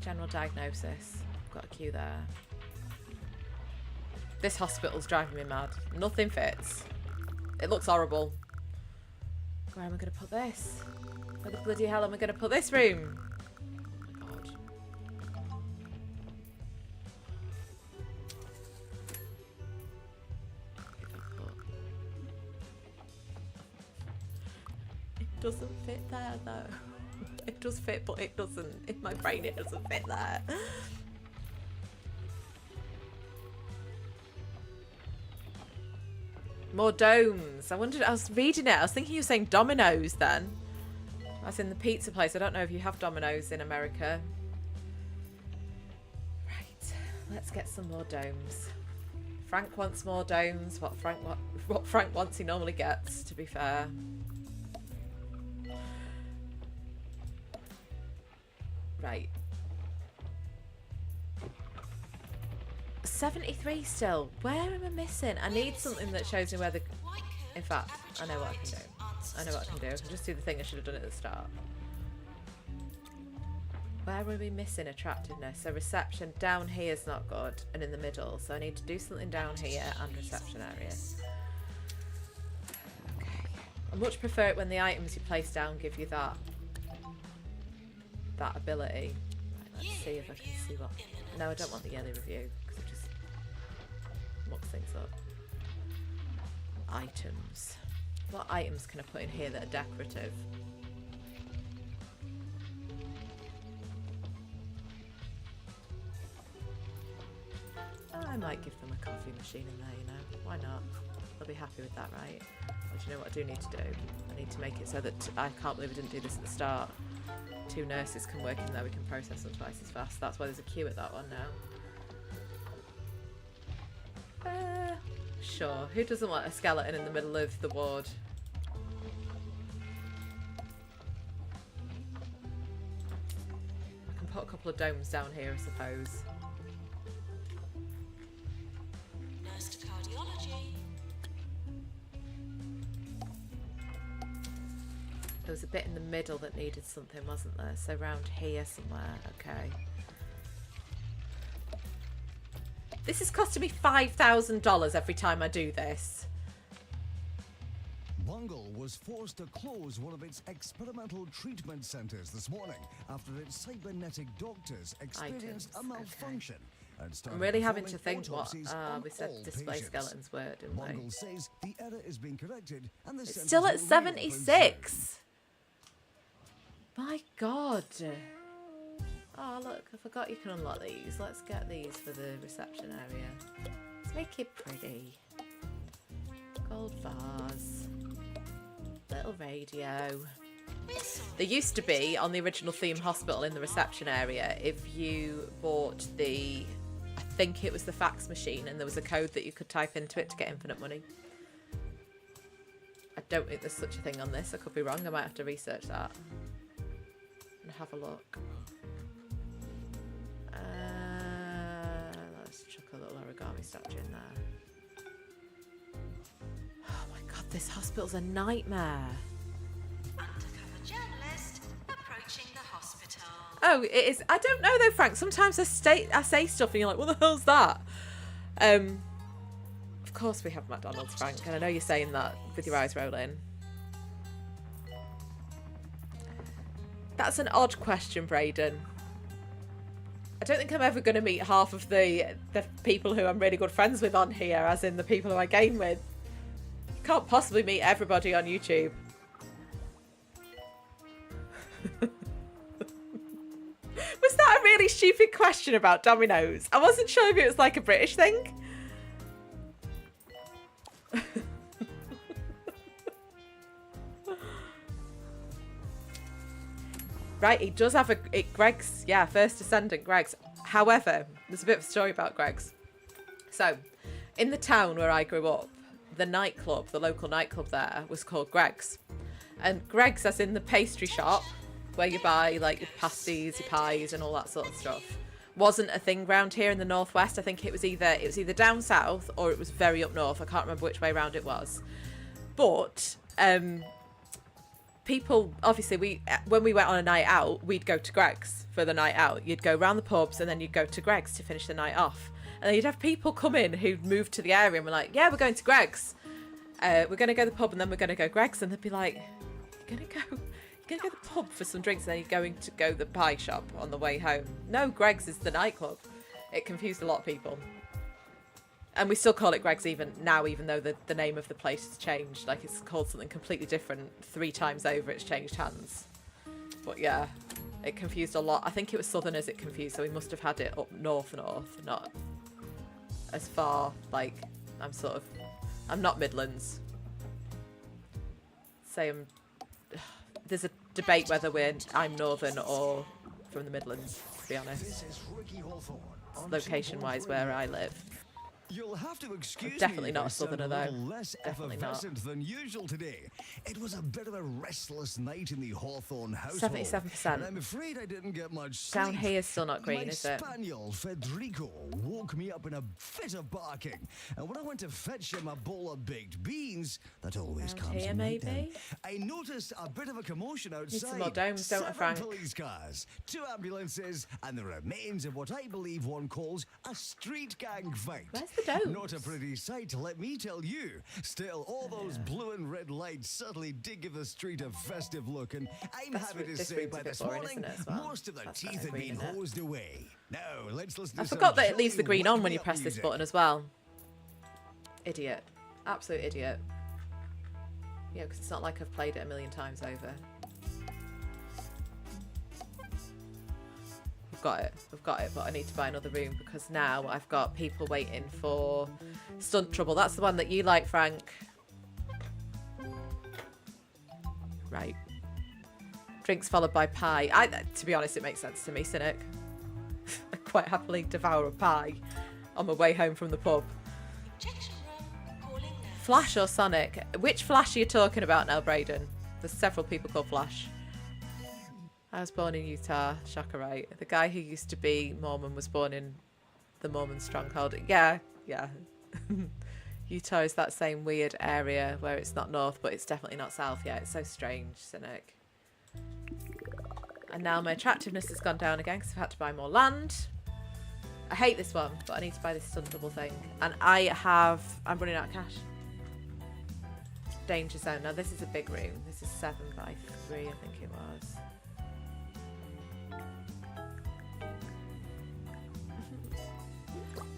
General diagnosis. Got a queue there. This hospital's driving me mad. Nothing fits. It looks horrible. Where am I going to put this? Where the bloody hell am I going to put this room? Oh my god. It doesn't fit there though. It does fit, but it doesn't. In my brain, it doesn't fit there. More domes. I wondered, I was reading it. I was thinking you were saying Domino's then. That's in the pizza place. I don't know if you have Domino's in America. Right. Let's get some more domes. Frank wants more domes. What Frank wants, he normally gets, to be fair. Right. 73 still. Where am I missing? I need something that shows me where the... In fact, I know what I can do. I know what I can do. I can just do the thing I should have done at the start. Where are we missing attractiveness? So reception down here is not good, and in the middle. So I need to do something down here and reception area. Okay. I much prefer it when the items you place down give you that ability. Right, let's see if I can see what... No, I don't want the yearly review because it just mucks things up. Items. What items can I put in here that are decorative? I might give them a coffee machine in there, you know. Why not? They'll be happy with that, right? But you know what I do need to do? I need to make it so that... I can't believe I didn't do this at the start. 2 nurses can work in there. We can process them twice as fast. That's why there's a queue at that one now. Sure. Who doesn't want a skeleton in the middle of the ward? I can put a couple of domes down here, I suppose. Nurse to cardiology. There was a bit in the middle that needed something, wasn't there? So round here somewhere. Okay. This is costing me $5,000 every time I do this. Bungle was forced to close one of its experimental treatment centers this morning after its cybernetic doctors experienced a malfunction. And I'm really having to performing think what autopsies on we said all display patients. skeletons were, didn't we? Bungle says the error is being corrected and the It's centers still at will reopen 76. My God. Oh, look, I forgot you can unlock these. Let's get these for the reception area. Let's make it pretty. Gold vase. Little radio. There used to be, on the original theme hospital in the reception area, if you bought the... I think it was the fax machine, and there was a code that you could type into it to get infinite money. I don't think there's such a thing on this. I could be wrong. I might have to research that and have a look. Let's chuck a little origami statue in there. Oh my God, this hospital's a nightmare. Undercover journalist approaching the hospital. Oh, it is. I don't know though, Frank. Sometimes I say stuff and you're like, what the hell's that? Of course we have McDonald's, Frank, and I know you're saying that with your eyes rolling. That's an odd question, Brayden. I don't think I'm ever going to meet half of the people who I'm really good friends with on here, as in the people who I game with. You can't possibly meet everybody on YouTube. Was that a really stupid question about Domino's? I wasn't sure if it was like a British thing. Right, he does have Greg's, yeah, first descendant, Greg's. However, there's a bit of a story about Greg's. So, in the town where I grew up, the nightclub, the local nightclub there, was called Greg's. And Greg's, as in the pastry shop, where you buy like your pasties, your pies, and all that sort of stuff, wasn't a thing round here in the northwest. I think it was either down south or it was very up north. I can't remember which way round it was. But people, obviously, when we went on a night out, we'd go to Greg's for the night out. You'd go round the pubs and then you'd go to Greg's to finish the night off. And then you'd have people come in who'd moved to the area and were like, yeah, we're going to Greg's. We're going to go to the pub and then we're going to go Greg's. And they'd be like, you're going to go to the pub for some drinks and then you're going to go to the pie shop on the way home. No, Greg's is the nightclub. It confused a lot of people. And we still call it Greg's even now, even though the name of the place has changed. Like, it's called something completely different 3 times over. It's changed hands. But yeah, it confused a lot. I think it was Southerners it confused, so we must have had it up north, not as far, like, I'm not Midlands. Say there's a debate whether I'm Northern or from the Midlands, to be honest. Location-wise, where I live. You'll have to excuse me. Definitely not a if I sound Southerner, though. little less Definitely not. effervescent than usual today. It was a bit of a restless night in the Hawthorne household. 77%. And I'm afraid I didn't get much sleep. Down here is still not green, My is it? spaniel, Federico, woke me up in a fit of barking. And when I went to fetch him a bowl of baked beans, that always Down comes here, in night maybe? I noticed a bit of a commotion outside. Need some more domes, don't I, 7 Frank? police cars, 2 ambulances, and the remains of what I believe one calls a street gang fight. Where's the domes? Not a pretty sight, let me tell you. Still, all those blue and red lights certainly did give the street a festive look, and I'm happy to this say room's a by bit this boring, morning, isn't it, as well? most of the That's teeth got had green been in it. hosed away. Now, let's listen to I some forgot that it leaves the jolly green on when wake you me press up this music. button as well. Idiot. Absolute idiot. Yeah, because it's not like I've played it a million times over. I've got it, but I need to buy another room because now I've got people waiting for Stunt Trouble. That's the one that you like, Frank. Right. Drinks followed by pie. To be honest, it makes sense to me, Cynic. I quite happily devour a pie on my way home from the pub. Injection room calling nurse. Flash or Sonic? Which Flash are you talking about now, Brayden? There's several people called Flash. I was born in Utah, Shaka right. The guy who used to be Mormon was born in the Mormon stronghold. Yeah. Utah is that same weird area where it's not north, but it's definitely not south. Yeah, it's so strange, Cynic. And now my attractiveness has gone down again because I've had to buy more land. I hate this one, but I need to buy this stunt double thing. And I'm running out of cash. Danger zone. Now this is a big room. This is 7 by 3, I think it was.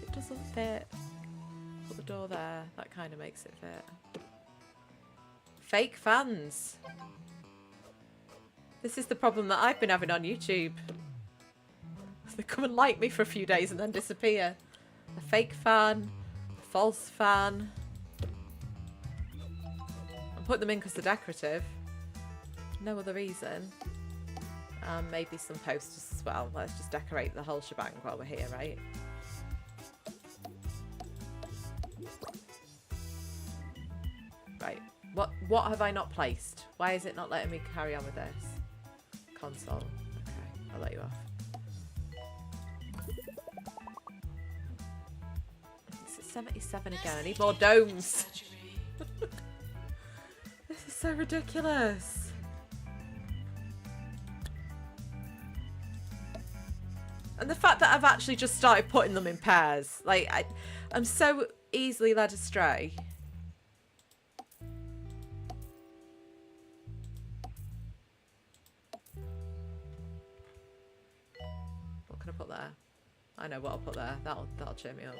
It doesn't fit. Put the door there. That kind of makes it fit. Fake fans. This is the problem that I've been having on YouTube. They come and like me for a few days and then disappear. A fake fan, a false fan. I'm putting them in because they're decorative. No other reason. Maybe some posters as well. Let's just decorate the whole shebang while we're here, right? Right. What have I not placed? Why is it not letting me carry on with this? Console. Okay, I'll let you off. It's at 77 again. I need more domes. This is so ridiculous. And the fact that I've actually just started putting them in pairs. Like, I'm so easily led astray. What can I put there? I know what I'll put there. That'll cheer me up.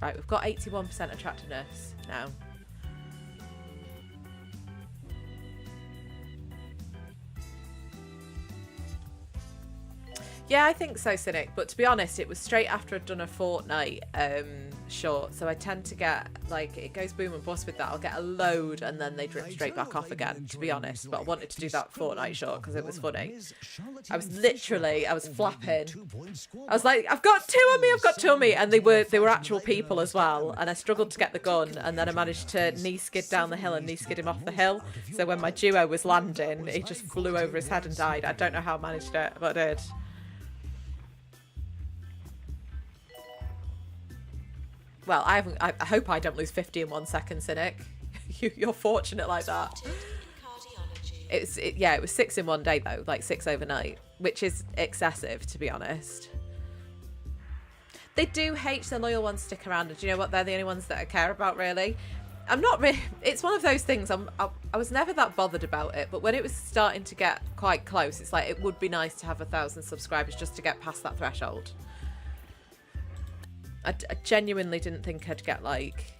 Right, we've got 81% attractiveness now. Yeah, I think so, Cynic. But to be honest, it was straight after I'd done a Fortnite short. So I tend to get, like, it goes boom and bust with that. I'll get a load and then they drip straight back off again, to be honest. But I wanted to do that Fortnite short because it was funny. I was flapping. I was like, I've got two on me. And they were actual people as well. And I struggled to get the gun. And then I managed to knee skid down the hill and knee skid him off the hill. So when my duo was landing, he just flew over his head and died. I don't know how I managed it, but I did. Well, I hope I don't lose 50 in 1 second, Cynic. You're fortunate like that. It was 6 in one day though, like 6 overnight, which is excessive to be honest. They do hate the loyal ones stick around, and do you know what? They're the only ones that I care about really. I'm not really. It's one of those things. I was never that bothered about it, but when it was starting to get quite close, it's like it would be nice to have 1,000 subscribers just to get past that threshold. I genuinely didn't think I'd get like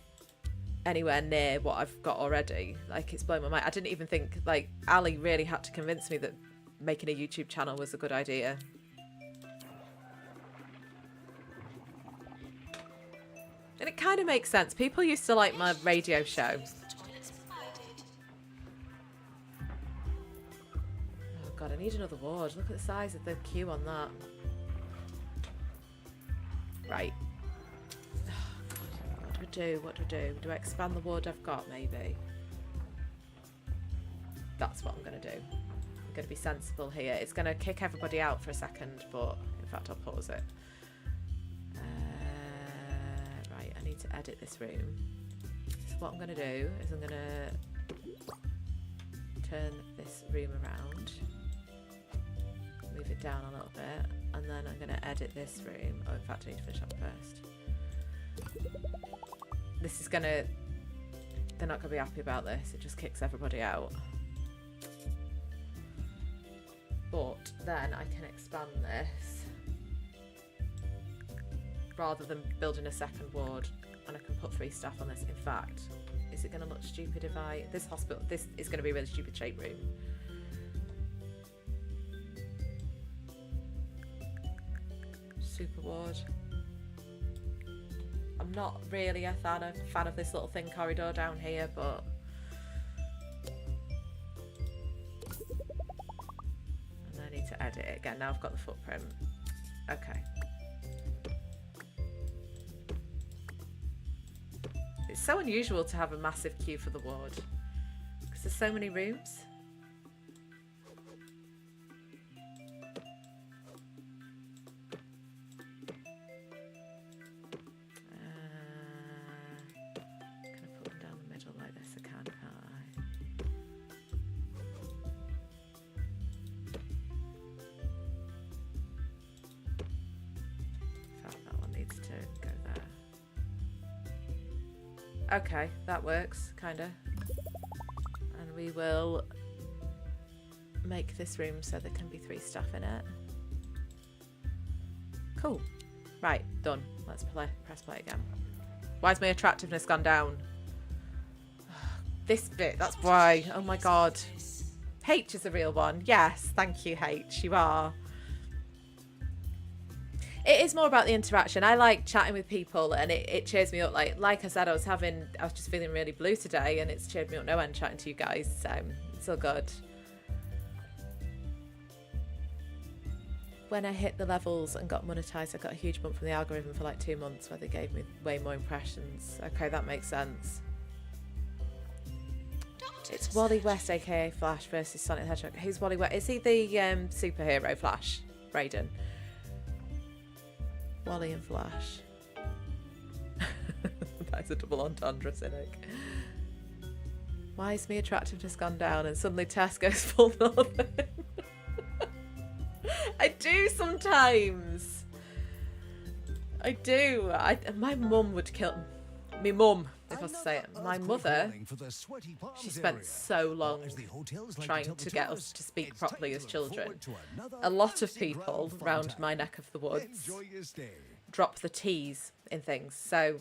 anywhere near what I've got already. Like, it's blown my mind. I didn't even think, like, Ali really had to convince me that making a YouTube channel was a good idea. And it kind of makes sense. People used to like my radio show. Toilets provided. Oh god, I need another ward. Look at the size of the queue on that. Right. Oh god, what do I do? What do I do? Do I expand the ward I've got, maybe? That's what I'm going to do. I'm going to be sensible here. It's going to kick everybody out for a second, but in fact I'll pause it. Right, I need to edit this room. So what I'm going to do is I'm going to turn this room around, move it down a little bit, and then I'm going to edit this room. Oh, in fact, I need to finish up first. This is going to... They're not going to be happy about this. It just kicks everybody out. But then I can expand this rather than building a second ward, and I can put 3 staff on this. In fact, is it going to look stupid if I... This hospital... This is going to be a really stupid shape room. Super ward. I'm not really a fan of this little thin corridor down here, but and I need to edit it again. Now I've got the footprint. Okay. It's so unusual to have a massive queue for the ward because there's so many rooms. Okay, that works, kinda. And we will make this room so there can be 3 staff in it. Cool. Right, done. Let's press play again. Why has my attractiveness gone down? This bit, that's why. Oh my god. H is a real one. Yes, thank you, H. You are. It is more about the interaction. I like chatting with people, and it cheers me up. Like I said, I was just feeling really blue today, and it's cheered me up no end chatting to you guys. So it's all good. When I hit the levels and got monetized, I got a huge bump from the algorithm for like 2 months, where they gave me way more impressions. Okay, that makes sense. It's Wally West, aka Flash, versus Sonic the Hedgehog. Who's Wally West? Is he the superhero Flash? Raiden. Wally and Flash. That's a double entendre, cynic. Why is my attractiveness gone down and suddenly Tess goes full northern? I do sometimes. I do. My mum would kill me. Mum, if I was to say it. My mother, she spent so long trying to get us to speak properly as children. A lot of people round my neck of the woods drop the T's in things. So,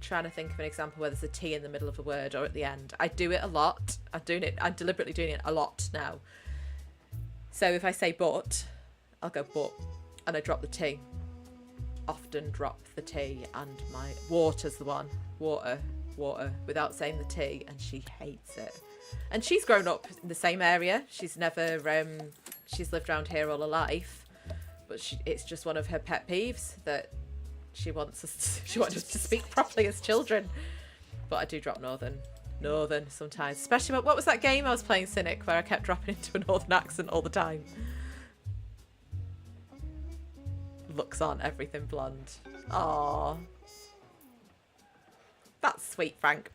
trying to think of an example where there's a T in the middle of a word or at the end. I do it a lot. I'm deliberately doing it a lot now. So if I say but, I'll go but, and I drop the T. Often drop the T, and my water's the one. Water, without saying the T, and she hates it. And she's grown up in the same area. She's never, she's lived around here all her life, but it's just one of her pet peeves that she wants us to speak properly as children. But I do drop northern sometimes, especially what was that game I was playing, Cynic, where I kept dropping into a northern accent all the time. Looks on everything blonde. Aww, that's sweet, Frank.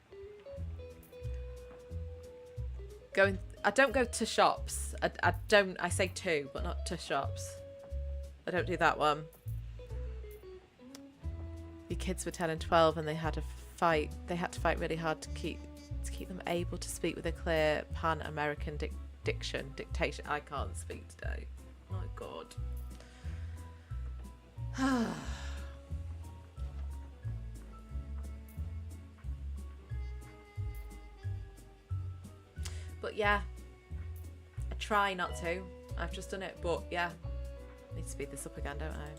I don't go to shops. I say to, but not to shops. I don't do that one. Your kids were 10 and 12 and they had to fight really hard to keep them able to speak with a clear pan-American dictation. I can't speak today. My God. But yeah, I try not to. I've just done it, but yeah. Need to speed this up again, don't I?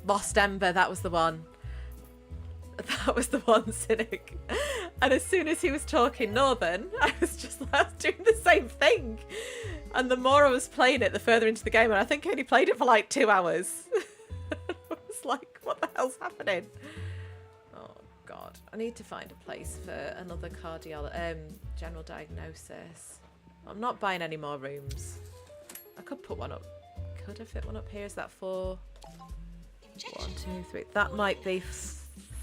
Lost Ember, that was the one. That was the one, Cynic. And as soon as he was talking Northern, I was doing the same thing. And the more I was playing it, the further into the game, and I think I only played it for like 2 hours. I was like, what the hell's happening? Oh God, I need to find a place for another general diagnosis. I'm not buying any more rooms. I could put one up. Could I fit one up here? Is that 4? 1, 2, 3. That might be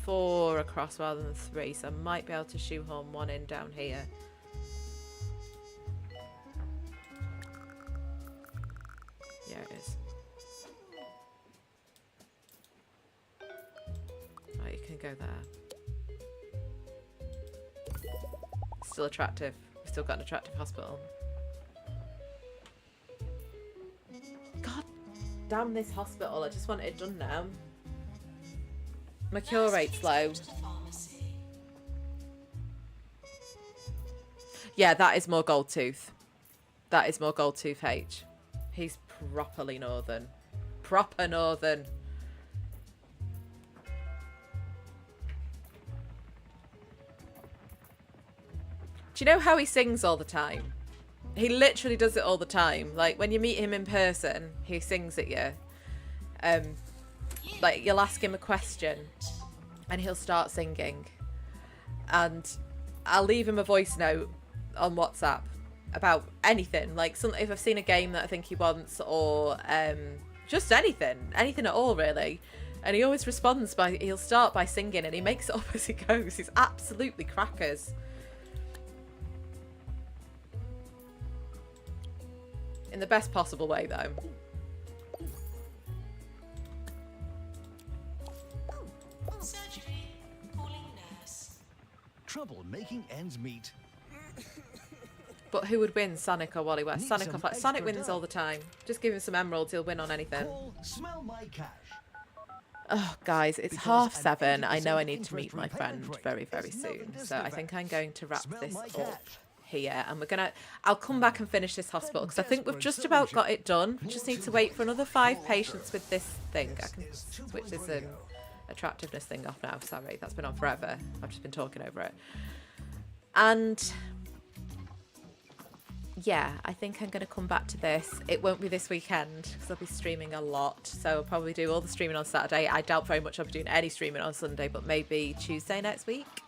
4 across rather than 3, so I might be able to shoehorn one in down here. Yeah, it is. Right, you can go there. Still attractive. We've still got an attractive hospital. God damn this hospital. I just want it done now. My cure rate's low. Yeah, that is more gold tooth. That is more gold tooth H. He's properly Northern. Proper Northern. Do you know how he sings all the time? He literally does it all the time. Like, when you meet him in person, he sings at you. Like, you'll ask him a question and he'll start singing. And I'll leave him a voice note on WhatsApp about anything. Like, if I've seen a game that I think he wants, or just anything at all, really. And he always responds he'll start by singing, and he makes it up as he goes. He's absolutely crackers. In the best possible way, though. Surgery. Calling nurse. Trouble making ends meet. But who would win, Sonic or Wally West? Need Sonic some or Sonic extra wins dough. all the time. Just give him some emeralds, he'll win on anything. Call, smell my cash. Oh, guys, it's Because 7:30. an I know I 80% need to meet my interest friend repayment very, rate very is soon. nothing to So I sniff think at. I'm going to wrap Smell this my up cash. here. And I'll come back and finish this hospital, because I think we've just about got it done. We just need to wait for another 5 patients with this thing. I can switch this attractiveness thing off now. Sorry, that's been on forever. I've just been talking over it. And yeah, I think I'm going to come back to this. It won't be this weekend because I'll be streaming a lot. So I'll probably do all the streaming on Saturday. I doubt very much I'll be doing any streaming on Sunday, but maybe Tuesday next week.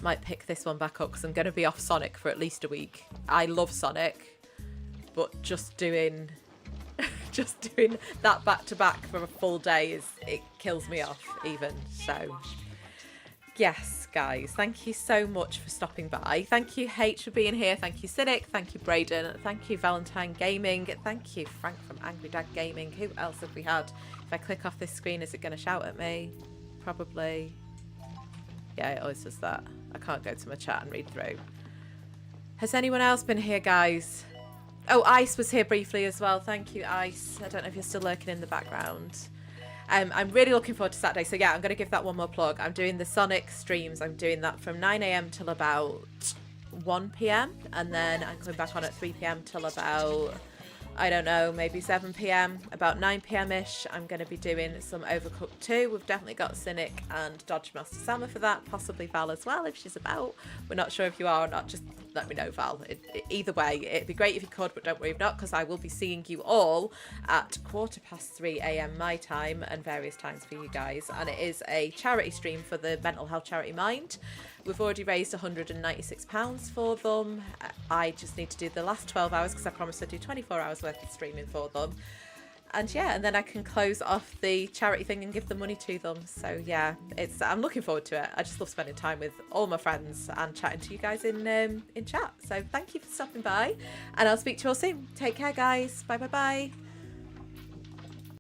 Might pick this one back up because I'm going to be off Sonic for at least a week. I love Sonic, but just doing that back to back for a full day it kills me off even. So yes, guys, thank you so much for stopping by. Thank you, H, for being here. Thank you, Cynic. Thank you, Braden. Thank you, Valentine Gaming. Thank you, Frank from Angry Dad Gaming. Who else have we had? If I click off this screen, is it going to shout at me? Probably. Yeah, it always does that. I can't go to my chat and read through. Has anyone else been here, guys? Oh, Ice was here briefly as well. Thank you, Ice. I don't know if you're still lurking in the background. I'm really looking forward to Saturday. So yeah, I'm going to give that one more plug. I'm doing the Sonic streams. I'm doing that from 9 AM till about 1 PM. And then I'm coming back on at 3 PM till about, I don't know, maybe 7 PM. About 9 PM-ish, I'm going to be doing some Overcooked 2. We've definitely got Cynic and Dodge Master Sama for that. Possibly Val as well, if she's about. We're not sure if you are or not. Just let me know, Val. Either way, it'd be great if you could, but don't worry if not, because I will be seeing you all at 3:15 AM my time and various times for you guys. And it is a charity stream for the mental health charity Mind. We've already raised £196 for them. I just need to do the last 12 hours because I promised I'd do 24 hours worth of streaming for them. And yeah, and then I can close off the charity thing and give the money to them. So yeah, I'm looking forward to it. I just love spending time with all my friends and chatting to you guys in chat. So thank you for stopping by, and I'll speak to you all soon. Take care, guys. Bye bye bye.